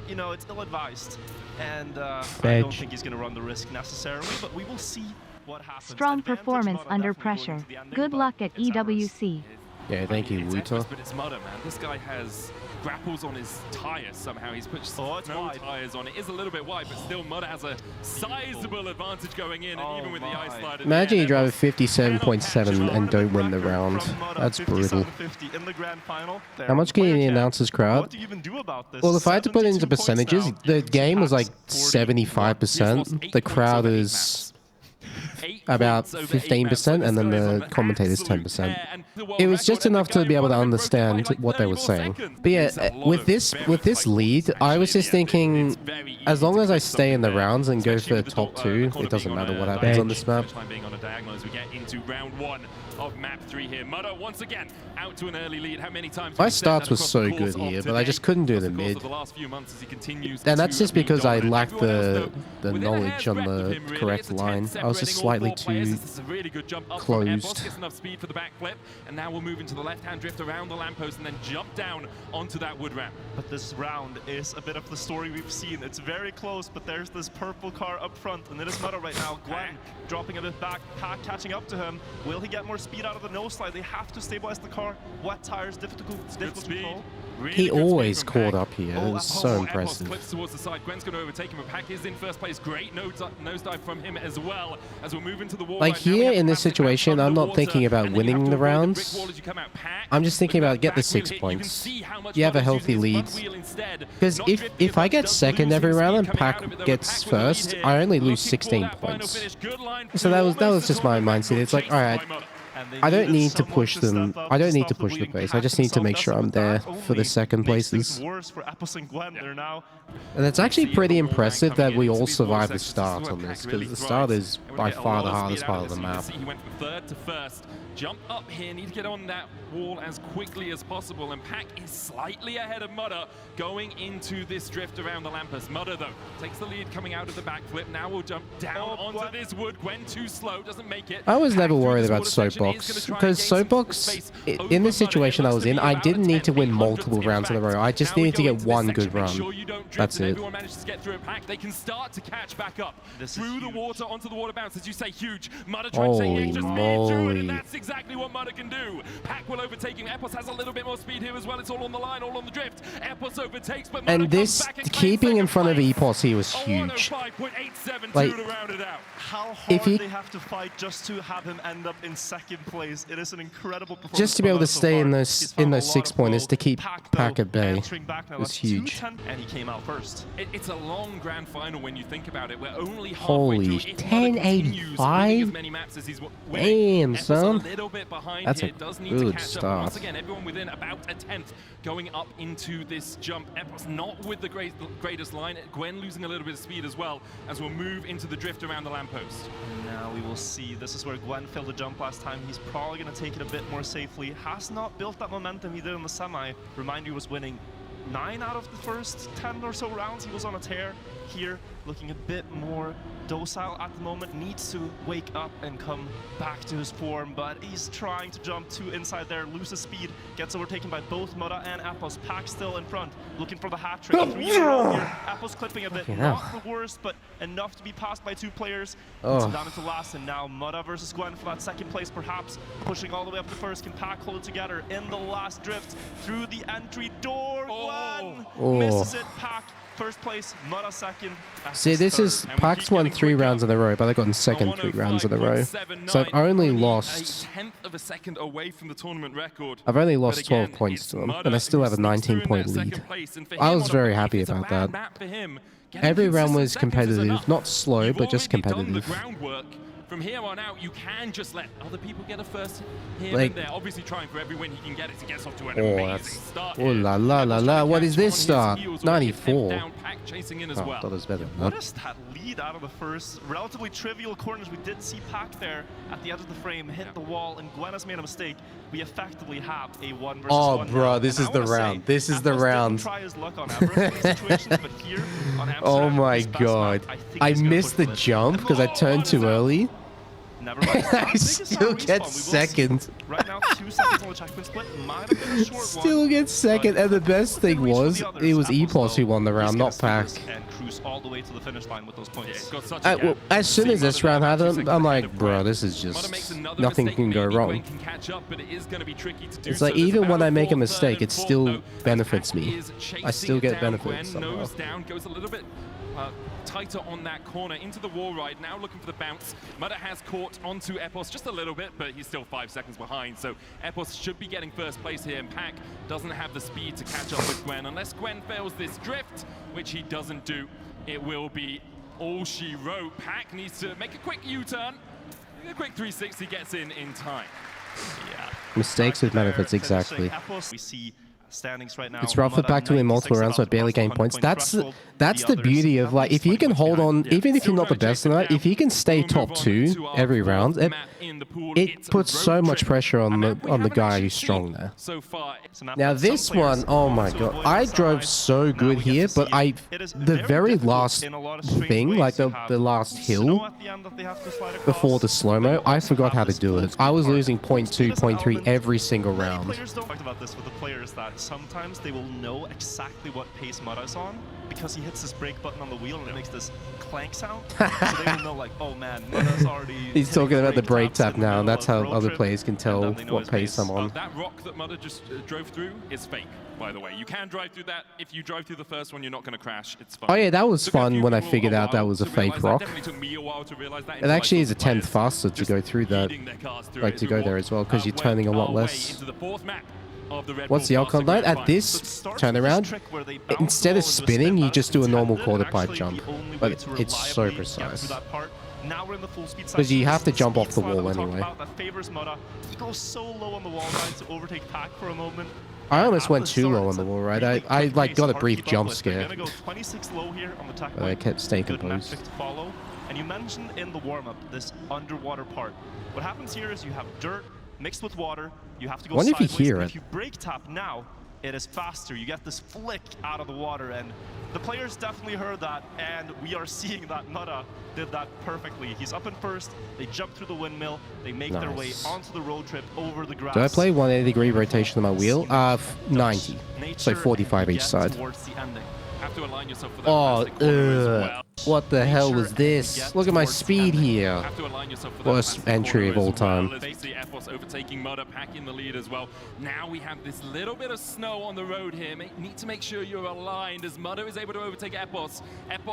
you know, it's ill-advised, and I don't think he's going to run the risk necessarily, but we will see what happens. Strong Advantage performance Mudda under definitely going pressure. into the ending, Good but luck at it's Everest. EWC. Yeah, thank you, It's Wuta. Everest, but it's Mudda, man. This guy has grapples on his tires somehow. He's put It's no wide. tires on. It is a little bit wide, but still Mudda has a sizable advantage going in, and even with the ice slide. Imagine you drive a 57.7 and don't win the round. That's brutal. In the grand final. How much can you announce this crowd? What do you even do about this? Well, if I had to put it into 72 points percentages, now. the game was like Pac's 40. 75%. The crowd is about 15%, and then the commentators 10%. It was just enough to be able to understand what they were saying. But yeah, with this lead, I was just thinking, as long as I stay in the rounds and go for the top 2, it doesn't matter what happens on this map. Being on a diagonal as we get into round 1 of map 3 here. Mudda once again out to an early lead. How many times My starts were so good here, but I just couldn't do the mid. And that's just because I lacked the knowledge on the correct line. I was just slightly too closed. Gets enough speed for the backflip, and now we'll move into the left-hand drift around the lamppost and then jump down onto that wood ramp. But this round is a bit of the story we've seen. It's very close, but there's this purple car up front, and it is Mudda right now. Gwen dropping a bit back, Pac catching up to him. Will he get more speed out of the nose slide. They have to stabilize the car. Wet tires, difficult to control. Really He good speed always from caught Pack. up here. It was so Epos impressive. flips towards the side. Gwen's going to overtake him, but Pack is in first place. Great nosedive from him as well as we'll move into the wall. Like right now. We here have in the this plastic situation, wrap I'm not underwater, thinking about and then you winning have to the avoid rounds. brick wall as you come out. Pack I'm just thinking with about that get the back 6 wheel hit, points. you can see how much You have a Mudda's healthy using his lead. front wheel instead. Because Not if drifting, I but get does second lose every his round speed and coming Pack out of it, though. gets Pack with the lead first, here, I only lose looking for 16 that final points. finish. Good line So through, that was almost just the my tournament mindset. record It's like, chased alright, by Mudda. I don't need to push them. I don't need to push the pace. I just need to make sure I'm there for the second places. Worse for Epos and Gwen. They're now And it's actually pretty impressive that we all survived the start on this, because the start is by far the hardest part of the map. He went from third to first. Jump up here, need to get on that wall as quickly as possible, and Pack is slightly ahead of Mudda going into this drift around the lamppost. Mudda, though, takes the lead coming out of the backflip. Now we'll jump down onto this wood. Gwen too slow, doesn't make it. I was Pack never through worried this about water section, Soapbox, is gonna try and because gain some Soapbox, space in over the Mudda. situation It I looks was to in, be I about didn't a need to 10, win 800s multiple in rounds in a fact. row. I just Now we needed to go get into this one section. good Make run. sure you don't drift, That's and it. everyone manages to get through it. Pack, they can start to catch back up through the water onto the water bounce. As you say, huge. Mudda trying to take Holy extra speed through it, moly. and that's exactly what Mudda can do. Pack will overtake him. Epos has a little bit more speed here as well. It's all on the line, all on the drift. Epos overtakes, but Mudda And comes this, back and claims keeping in second front of place. Epos here was A huge. 105.872 Like, to round it out. how If hard he- they have to fight just to have him end up in second place. It is an incredible performance. Just to be able to so stay in far. those He's found a lot 6 of pointers flow. to keep Pack, Pack though, at bay answering back now. was That's huge. 210, and he came out first. It's a long grand final when you think about it. We're only halfway Holy through. If Mudda continues 1085? winning as many maps as he's winning, Damn, Epos son. a little bit behind That's here. a Does need to good catch start. up. Once again, everyone within about a 10th going up into this jump. Epos not with the greatest line. Gwen losing a little bit of speed as well as we'll move into the drift around the lamppost. Now we will see. This is where Gwen failed the jump last time. He's probably going to take it a bit more safely. Has not built that momentum he did in the semi. Remind you, he was winning 9 out of the first 10 or so rounds. He was on a tear here, looking a bit more docile at the moment. Needs to wake up and come back to his form, but he's trying to jump to inside there, loses speed, gets overtaken by both Mudda and Epos. Pack still in front, looking for the hat trick. 3 in a row here. Epos clipping a bit, not the worst, but enough to be passed by 2 players. It's down into last, and now Mudda versus Gwen for that second place, perhaps pushing all the way up to first. Can Pack hold it together in the last drift through the entry door? Gwen misses it. Pack first place, Mudda second. See, this is Pack's won 3 rounds in a row, but I've gotten second 3 rounds in a row. So I've only lost. A tenth of a second away from the tournament record. I've only But lost 12 again, points it's to him, Mudda and I still who have a sneaks through in 19-point that lead. second place, and for I him was on a very break, happy it's a about bad that. map for him. Getting Every round consistent was seconds is competitive, enough. not slow, You've but just already done competitive. the groundwork. From here on out, you can just let other people get a first here Like- and there. Obviously trying for every win he can get as he gets off to an Oh, amazing that's... start. Oh here. la la la Epos la, trying to what is catch this on his start? heels with 94. a 10th down, Pack chasing in as Oh, well. that was better than What that. is that lead out of the first? Relatively trivial corners. We did see Pack there at the edge of the frame, hit the wall, and Gwen has made a mistake. We effectively have a 1 versus 1. Oh, bro, now. this And is I the wanna say, round. This is the Epos round. didn't try his luck on Everest in these situations, but here on Amsterdam, Oh my his best god. map, think I he's gonna missed push the for this. jump because I turned too early. Never mind. I still get second. Right now, 2 seconds on the checkpoint split. Might have been a short Still one. get second, and the best thing was, it was Epos who won the round, not Pack. And cruise all the way to the finish line with those points. Got such a Well, gap. as soon as this See, Mudda round there, happened, 2 seconds I'm ahead like, of bro, Gwen. this is Mudda just makes another nothing mistake, can go maybe wrong. Gwen can catch up, but it is going to be tricky to do It's so. like There's even about when I make a fourth, mistake, third, it and still fourth, though, benefits Pack me. is I still chasing get down benefits Gwen, somehow. nose down, goes a little bit tighter on that corner into the wall ride. Now looking for the bounce. Mudda has caught onto Epos just a little bit, but he's still 5 seconds behind. So Epos should be getting first place here, and Pack doesn't have the speed to catch up with Gwen. Unless Gwen fails this drift, which he doesn't do, it will be all she wrote. Pack needs to make a quick U-turn. A quick 360 gets in time. Yeah. Mistakes with benefits, Finishing exactly. Epos. We see standings right now. It's rough for Mudda Pack to win multiple 96 rounds, so I out barely of the gain 100 points. point That's threshold. the beauty of, like, if you can hold on, even if you're not the best in that, if you can stay We'll top move on 2 to our every fourth round, map in the pool. it It's puts Road so much Trip. pressure A on map we the haven't guy actually who's strong seen there. so far. It's a map Now that some this players one, oh my want to god, avoid I inside. drove so Now good we get here, to but see it is the very difficult last in a lot of strange thing, ways. like You the have last snow hill at the end that they have to slide across. before the slow-mo, I also forgot have how to this do full it. speed I was part. losing Full speed 0.2, is an 0.3 element every single many round. players don't talk about this with the players that sometimes they will know exactly what pace Mudda's on because he hits this brake button on the wheel and it makes this clank sound. So they will know like, oh man, Mudda's already He's talking about the brake tap taps in the now, and middle that's of how road other trip, players can and tell then they know what his pace I'm on. That rock that Mudda just drove through is fake, by the way. You can drive through that. If you drive through the first one, you're not going to crash. It's fine. Oh yeah, that was Took a fun few when I people figured a out that while was a to fake realize that. rock. Definitely took me a while to realize that. It actually is a Until I tenth saw faster to just go through that, leading their cars through like it to as go we there walk, as well, because you're went turning a lot our way less. into the fourth map of the Red What's Bull the outcome Classic line? Grand At Final. this So it starts with turnaround, this trick where they bounce instead the of ball into a spinning, spin you back. just do a It's normal intended quarter and pipe actually jump, the only but way to it's so reliably get precise. through that part. Now we're in the full speed Because you section. have to This jump is off the speed slide wall that we talked anyway. about that favors Mudda. He goes so low on the wall line to overtake Pack for a moment. I almost At went the too start, low on it's the a wall, right? really I quick like pace, got a hard to brief keep up jump with. They're scare, gonna go 26 low here on the tack but I point. kept staying Good map composed. pick to follow. And you mentioned in the warm-up this underwater part. What happens here is you have dirt mixed with water. You have to go Wonder if you sideways. hear and it. If you brake tap now, it is faster. You get this flick out of the water, and the players definitely heard that, and we are seeing that Mudda did that perfectly. He's up in first. They jump through the windmill. They make their way Nice. onto the road trip over the grass. Do I play 180-degree rotation on my wheel? 90. So 45 each side. Towards the ending. Have to align yourself for that Oh, plastic corner as well. what the hell Make was sure this? you get Look at my towards the speed ending. here. Have to align yourself for that Worst plastic entry corner of all as well. time. As we see Epos overtaking Mudda, Pack in the lead as well. Now we have this little bit of snow on the road here. Need to make sure you're aligned as Mudda is able to overtake Epos.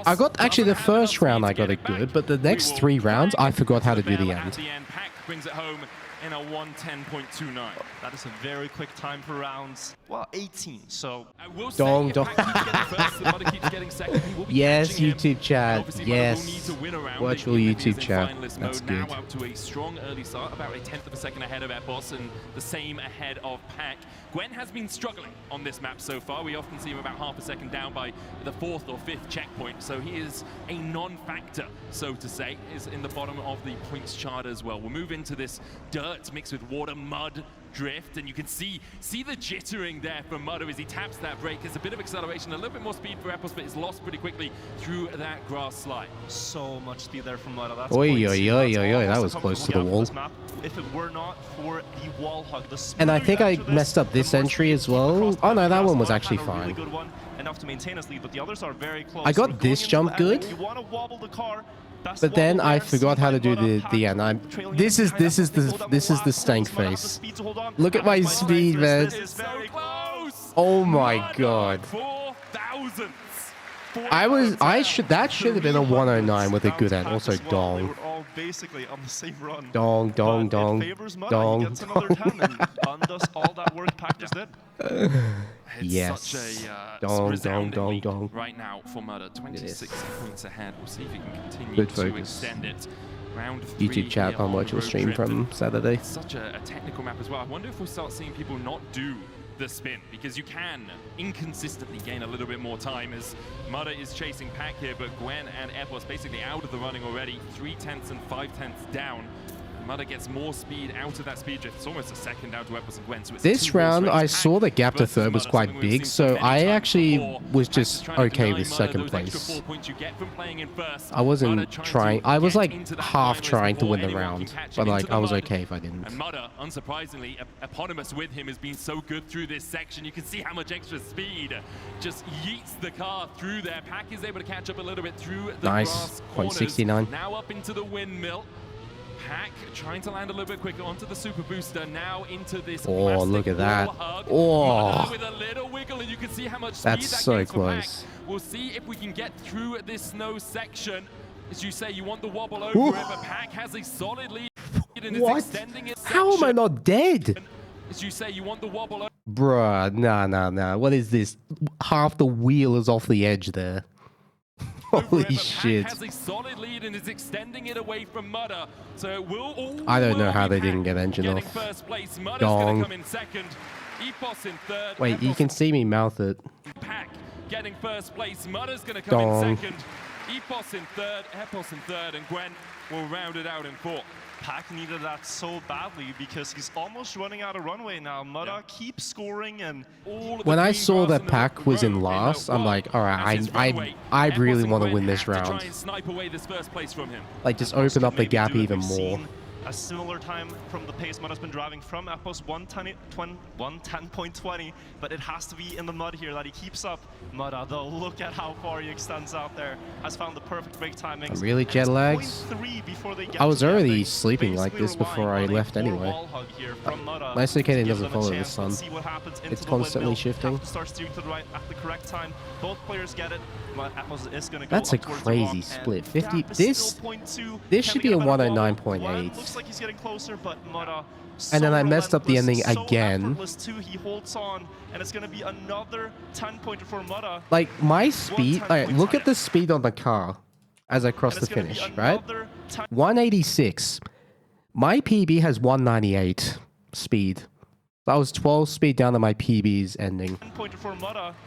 I got actually the first round I got it good, but the next 3 rounds I forgot how to do the end. Pack brings it home in a 1:10.29. That is a very quick time for rounds. Well, 18, so... I will Dong, say, if dong. Pack keeps getting first and Mudda keeps getting second, he will be Yes, catching him. YouTube chat. Obviously, Mudda Yes. will need to win a round Virtual if he is YouTube in chat. finalist That's mode. good. Now out to a strong early start, about a 1/10 of a second ahead of Epos and the same ahead of Pack. Gwen has been struggling on this map so far. We often see him about half a second down by the 4th or 5th checkpoint, so he is a non-factor, so to say, is in the bottom of the points chart as well. We'll move into this dirt mixed with water, mud, drift, and you can see the jittering there from Mudda as he taps that brake. There's a bit of acceleration, a little bit more speed for Epos, but it's lost pretty quickly through that grass slide. So much speed there from Mudda. That's Oi, points. oi, That's oi, oi, oi, that almost was a close to comfortable the gap wall. this map. If it were not for the wall hug, the And I smoother think you I get through messed up this the more entry speed as you keep well. across Oh no, the that grass. one was Mudda actually had a really fine. good one, enough to maintain his lead, but the others are very close. I got We're going this into jump the good, ending. You want to wobble the car. Best but then wobble I there, forgot seen how by to do Mudda, the Pack end. I'm trailing this in is behind this them. is They the go down this is last the corners. stank Mudda has the face. speed to hold on. Look at my Mudda speed, man. This is So very close! Oh my Mudda, god. 4 thousandths. That should have been a 109 with a good end. Also They dong. were all basically on the same run. Dong, dong, But it dong, favors Mudda. dong, He gets another 10 and undoes all that work Pack just did. It's Yes. such a Dong, resounding dong, lead dong. right now for Mudda. 26 points ahead. We'll see if he can continue Good to focus. extend it. Round 3 YouTube chat here on the virtual road stream trip, from and Saturday. it's such a technical map as well. I wonder if we'll start seeing people not do the spin, because you can inconsistently gain a little bit more time as Mudda is chasing Pack here, but Gwen and Epos basically out of the running already, 3/10 and 5/10 down. Mudda gets more speed out of that speed drift. It's almost a second down to Epos and Gwen. So it's This round, I saw the gap to third was quite big, so I actually was just okay with second place. I wasn't trying. I was like half trying to win the round, but like I was okay if I didn't. And Mudda, unsurprisingly, eponymous with him, has been so good through this section. You can see how much extra speed just yeets the car through there. Pack is able to catch up a little bit through the Nice. grass corners. 0.69. Now up into the windmill. Pack trying to land a little bit quicker onto the super booster, now into this Oh, look at that. wall hug. Oh. Mudda with a little wiggle, and you can see how much speed That's that so gains for Pack. close. We'll see if we can get through this snow section. As you say, you want the wobble over Ooh. it, but Pack has a solid lead and is What? extending its How am I section. not dead? As you say, you want the wobble over. Bruh, nah. What is this? Half the wheel is off the edge there. Holy it, but shit. Pack has a solid lead and is extending it away from Mudda. So it will all I don't know will how be they didn't Pack get engine getting off. first place. Mudda's Dong. going to come in second. Epos in third. Wait, you Epos can see me mouth it. Pack getting first place. Mudda's going to come Dong. in second. Epos in third. Epos in third. And Gwen will round it out in fourth. Pack needed that so badly because he's almost running out of runway now. Mudda keeps scoring and All of the When I green saw grass that in the Pack was in row last, a I'm wall. like, all right, That's his runway. I really Epos and want to Gwen win this have to round. try and snipe away this first place from him. Like, just Epos open could up the maybe gap do it. even We've more. seen A similar time from the pace Mudda's been driving from Apple's 110.20, but it has to be in the mud here that he keeps up. Mudda, though, look at how far he extends out there. Has found the perfect brake timings. Really jet lags? I was already sleeping like this before I left anyway. My circadian doesn't follow the sun. It's constantly shifting. Start steering to the right at the correct time. Both players get it. That's a crazy split. 50. This should be a 109.8. Looks like he's getting closer, but Mudda, and then I messed up the ending again. He holds on, and it's going to be another 10-pointer for Mudda. Like my speed. Look at the speed on the car as I cross the finish. Right, 186. My PB has 198 speed. That was 12 speed down to my PB's ending.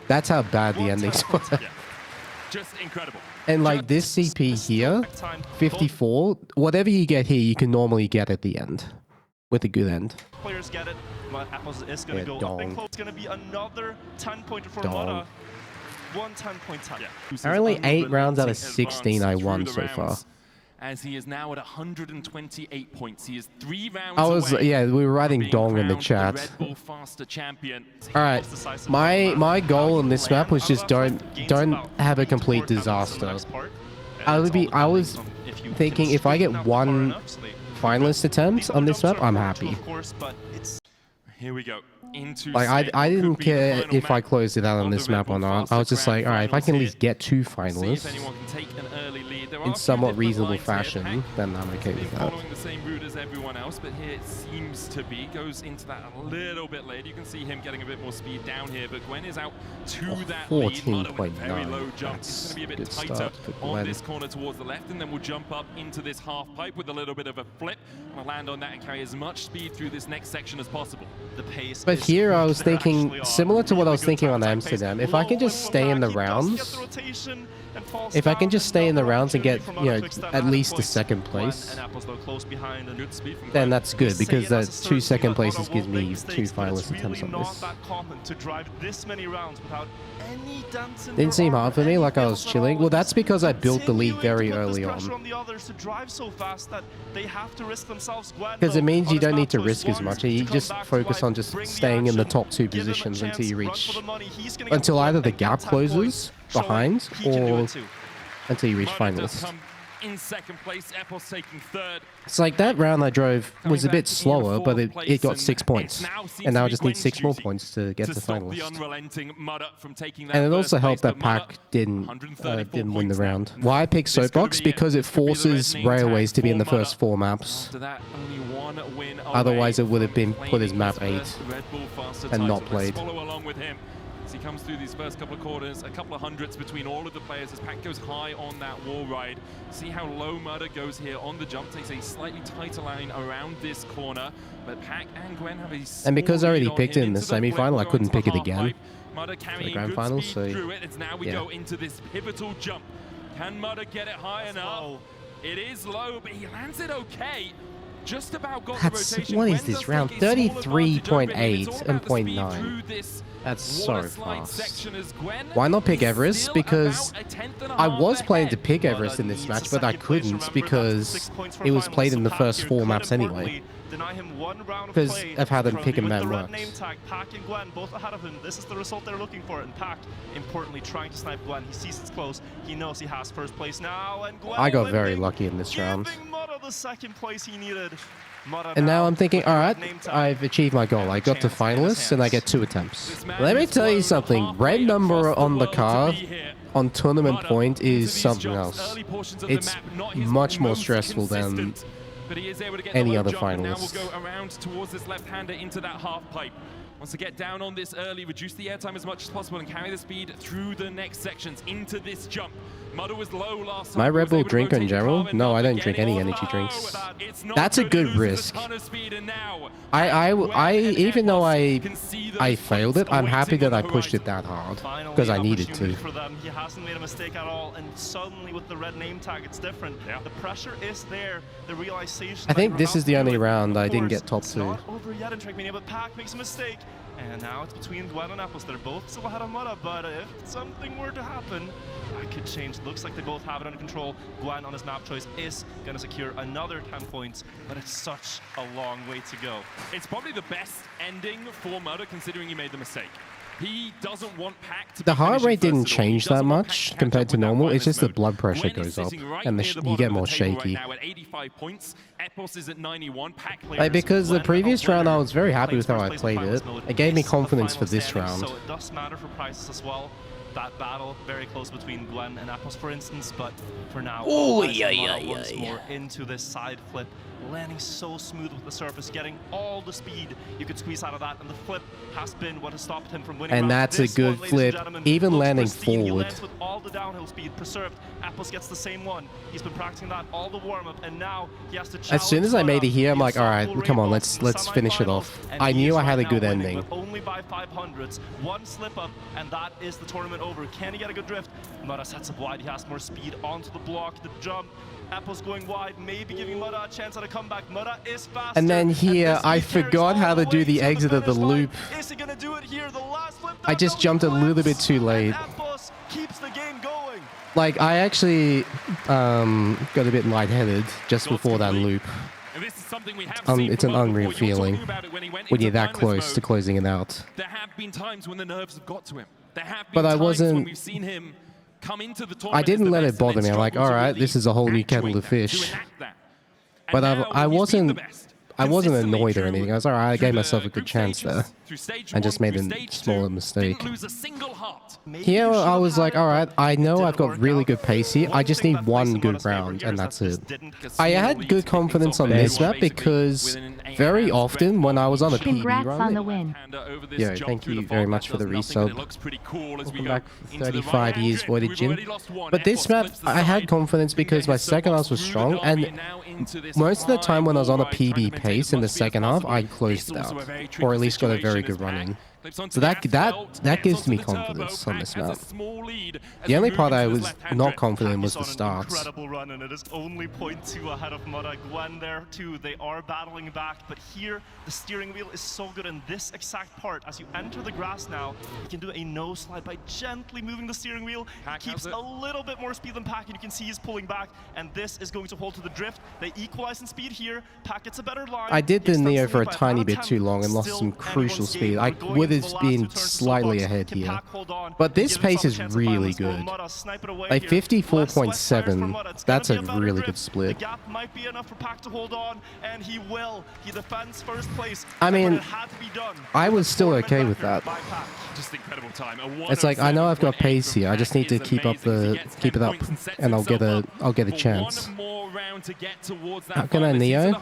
That's how bad the endings were. Just incredible. And like this CP here, 54, whatever you get here, you can normally get at the end. With a good end. Players get it. Apples is going to go up and close. It's going to be another 10-pointer for Mudda. 1 10-point. Yeah. Apparently 8 rounds out of 16 I won so far. As he is now at 128 points. He is 3 rounds away. Yeah, we were writing dong in the chat. RedBull faster champion. Alright, my goal on this map was just don't have a complete disaster. I was thinking if I get 1 finalist attempt on this map, I'm happy. Here we go. Like I didn't care if I closed it out on this map or not. I was just like, alright, if I can at least get 2 finalists in somewhat reasonable fashion, then I'm okay with that. Following the same route as everyone else, but here it seems to be goes into that a little bit late. You can see him getting a bit more speed down here, but Gwen is out to that lead. Mudda with a very low jump. It's going to be a bit tighter on this corner towards the left, and then we'll jump up into this half pipe with a little bit of a flip. We'll land on that and carry as much speed through this next section as possible. The pace. But here I was thinking, similar to what I was thinking on Amsterdam, if I can just stay in the rounds, if I can just stay in the rounds and get, you know, at least a 2nd place, then that's good, because that 2 second places gives me 2 finalist attempts on this. Didn't seem hard for me, like I was chilling. Well, that's because I built the lead very early on. Because it means you don't need to risk as much. You just focus on just staying in the top 2 positions until you reach, until either the gap closes behind or until you reach finalists. In 2nd place, Apple's taking 3rd. It's like that round I drove was a bit slower, but it got 6 points. And now I just need 6 more points to get to finalists. And it also helped that Pack didn't win the round. Why I picked Soapbox? Because it forces Railways to be in the first 4 maps. Otherwise it would have been put as map 8 and not played. He comes through these first couple of quarters, a couple of hundreds between all of the players as Pack goes high on that wall ride. See how low Mudda goes here on the jump, takes a slightly tighter line around this corner, but Pack and Gwen have a and because I already picked it in the semi-final, I couldn't pick it again Mudda for the grand final, so it's now we go into this pivotal jump. Can Mudda get it high enough? It is low, but he lands it okay. Just about got the rotation. What is this round? 33.8 and 0.9. That's so fast. Why not pick Everest? Because I was planning to pick Everest in this match, but I couldn't because it was played in the first 4 maps anyway. Because of how the pick and man works. Pack and Gwen both ahead of him. This is the result they're looking for. And Pack, importantly, trying to snipe Gwen. He sees it's close. He knows he has 1st place now. And Gwen I got very lucky in this round. Mudda the 2nd place he needed. And now I'm thinking, alright, I've achieved my goal. I got to finalists and I get 2 attempts. Let me tell you something. Red number on the car on tournament point is something else. It's much more stressful than any other finalist. Now we'll go around towards this left-hander into that half pipe. Wants to get down on this early, reduce the airtime as much as possible, and carry the speed through the next sections into this jump. Mudda was low last time. My RedBull drink in general? No, I don't drink any energy drinks. That's a good risk. I even though I failed it, I'm happy that I pushed it that hard because I needed to. He hasn't made a mistake at all, and suddenly with the red name tag, it's different. The pressure is there. The realization. I think this is the only round I didn't get top 2. Not over yet in Trackmania, but Pack makes a mistake. And now it's between Gwen and Apples. They're both still ahead of Mudda, but if something were to happen, I could change Looks like they both have it under control. Gwen on his map choice is going to secure another 10 points, but it's such a long way to go. It's probably the best ending for Mudda, considering he made the mistake. He doesn't want Pac to The be heart finishing rate didn't first at all. He change that doesn't want Pac much to catch compared up to with that normal. It's finalist just the mode. blood pressure Gwen is goes up sitting right and near the you bottom get of more the table shaky. Right now at 85 points. Epos is at 91. Pac Like, clears. because the Gwen previous round I winner. was very happy with how I Plays played first it. place mode It gave me is the confidence for final this standing, round. So it does matter for prizes as well. That battle very close between Gwen and Epos, for instance, but for now, once more into this side flip, landing so smooth with the surface, getting all the speed you could squeeze out of that, and the flip has been what has stopped him from winning. And that's a good flip, even looks landing pristine. He forward. lands with all the downhill speed preserved. Epos gets the same one. He's been practicing that all the warm-up, and now he has to challenge As soon as I made it here, I'm like, the all right, ensemble come on, Rainbows let's in the finish it off. semifinals, and I he knew is I had right a good now winning, ending. but only by 500s. One slip up, and that is the tournament over. Can he get a good drift? Mudda sets up wide. He has more speed onto the block, the jump. Epos going wide, maybe giving Mudda a chance at a comeback. Mudda is faster. And then here, this I lead carries forgot how all to the do way the to exit of the finish line. loop. Is he gonna do it here? The last flip I just jumped a little bit too late. And Epos keeps the game going. Like, I actually got a bit lightheaded just before that loop. And this is something we have seen It's from an Mudda unreal before. You were talking feeling about it when he went when into you're that finalist close to mode. closing it out. There have been times when the nerves have got to him. There have been But I times when wasn't- we've seen him come into the I tournament didn't as the let best it bother and me. then I'm like, struggle all to right, really this is a whole new kettle actuate of that, fish. to enact that. And But now I he's been wasn't the best. annoyed or Consistently anything. I was all right. I through gave the myself a good group chance stages, there. through stage I just one, made through a stage smaller two, mistake. Didn't lose a single heart. Maybe Here, you should I have was had like, it, all right, but I know didn't I've got work really out. good pace here. I One just thing need that plays one in good Mudda's favor round, here and is that that's this it. didn't I had good confidence on this map because very often when I was on a PB Congrats run, on the win. Yeah, thank you very much for the resub. Welcome back, 35 years voided Jin. But this map, I had confidence because my second half was strong, and most of the time when I was on a PB pace in the second half, I closed it out, or at least got a very good run in. So that gives me confidence on this map. The only part I was not confident in was the He's on an starts. incredible run, and it is only 0.2 ahead of Mudda. Gwen there too. They are battling back, but here the steering wheel is so good in this exact part. As you enter the grass now, you can do a no slide by gently moving the steering wheel. He keeps a little bit more speed than Pac, and you can see he's pulling back. And this is going to hold to the drift. They equalize in speed here. Pac gets a better line. I did He the extends Neo the for a lead by tiny about bit 10. too long and lost Still some crucial anyone's speed. game. I We're going would into have the last been 2 turns to the slightly books. ahead Can here. Pac hold on But and this give pace himself a is chance at really finals? Will good. Mudda snipe it away Like here? 54.7, that's a really good The split. gap might be enough for Pac to hold on, and he will. He defends first place. I mean, but it had to be done. I was still Tournament okay with record that. by Pac. Just incredible time. It's like, I know I've got pace here. I just need to keep up keep it up, and I'll get a chance. How can I Neo?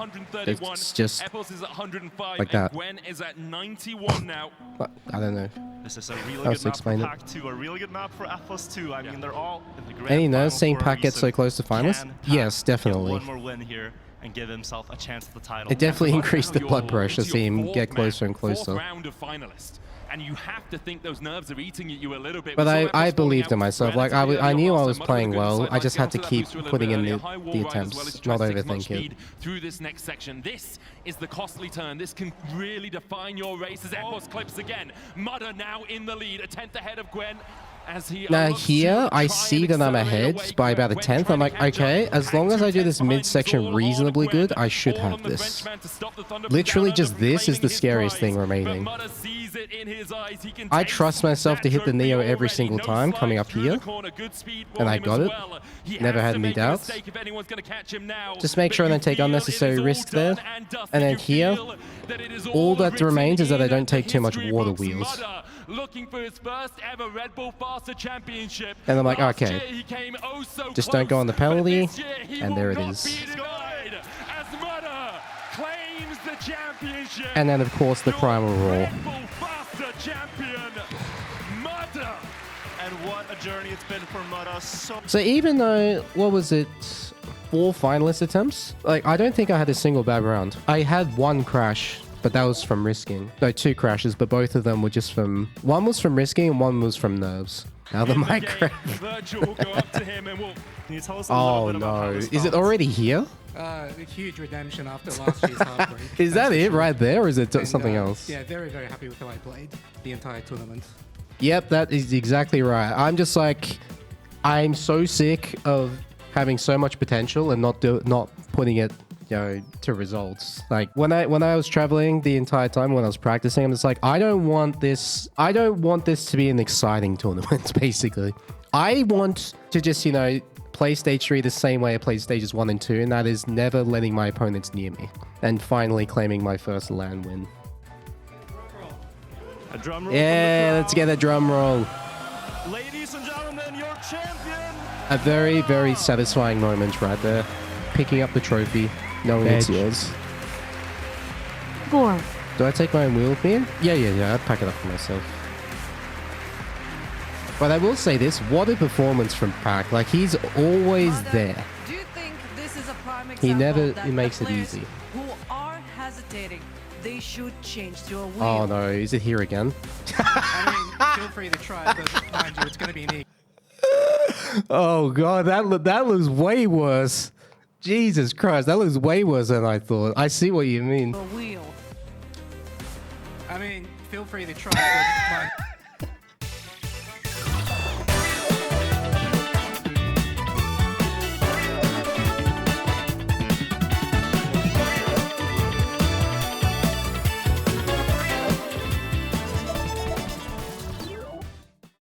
It's just like that. Gwen is at 91 now. But I don't know. This is a really How good to map explain for it. Pac 2, a really good map for Epos 2. I mean, they're all in the grand Any final nerves seeing for a Pac get so reason. close to finals? Can Pac Yes, definitely. get one more win here and give himself a chance at the title? It definitely increased the blood pressure, seeing him get closer and Fourth closer. round of finalist. And you have to think those nerves are eating at you a little bit. But We saw I Epos falling believed out in myself. Like, relatively I early knew on I last was time. playing Mudda well. good I just had to side keep boost a little putting bit in earlier. High wall the ride as well as attempts, try not to take as much overthink it. speed through this next section. This is the costly turn. This can really define your race as Epos clips again. Mudda now in the lead, a 10th ahead of Gwen. As he Now looks here, to I try see and that I'm accelerate ahead away. by about a Gwen 10th. I'm like, trying to catch okay, up. as long as I do this 2 tenths midsection behind is all reasonably on Gwen. good, I should All have on the this. Frenchman to stop the Thunder Literally down just under, this is reclaiming the his scariest prize. thing remaining. But Mudda sees it in his eyes. He can I taste trust myself to that hit the Neo trophy every already. single No time slide coming up through here, the corner. Good speed for and I him got as it. well. He Never has had to any make a doubts. mistake if anyone's gonna catch him now. Just make But sure I you don't take feel unnecessary it is all risks there. done and dusted. And then You here, feel that it is all that written remains is that I in don't take the too much history water books. wheels. Mudda looking for his first ever Red Bull Faster Championship. And I'm like, Last okay, year he came oh so just close, don't go on the but penalty, this year he and will there it not is. be denied as Mudda claims the championship. And then, of course, the Your primal roar. Red Bull Faster champion, Mudda. And what a journey it's been for Mudda. So even though, what was it, 4 finalist attempts? Like, I don't think I had a single bad round. I had 1 crash, but that was from risking. No, 2 crashes, but both of them were just from... One was from risking and one was from nerves. Now the mic crash. Virgil will go up to him and will... Can you tell us a little Oh bit about how no, this is it felt? already here? A huge redemption after last year's heartbreak. Is that that's for it sure. right there, or is it And, something else? Yeah, very, very happy with how I played the entire tournament. Yep, that is exactly right. I'm just like, I'm so sick of having so much potential and not putting it, you know, to results. Like when I was traveling the entire time when I was practicing, I'm just like, I don't want this to be an exciting tournament. Basically, I want to just, you know, play stage 3 the same way I played stages 1 and 2, and that is never letting my opponents near me, and finally claiming my first LAN win. A drum roll. Yeah, let's get a drum roll. Ladies and gentlemen, your champion. A very, very satisfying moment right there. Picking up the trophy, knowing it's yours. 4. Do I take my own wheel with me? Yeah. I'd pack it up for myself. But I will say this, what a performance from Pack. Like, he's always Mudda, there. do you think this is a prime He never example he that makes the it players easy. Who are hesitating, they should change to a wheel. Oh no, is it here again? I mean, feel free to try it, but mind you, it's going to be neat. Oh god, that looks way worse. Jesus Christ, that looks way worse than I thought. I see what you mean. A wheel. I mean, feel free to try it, but mind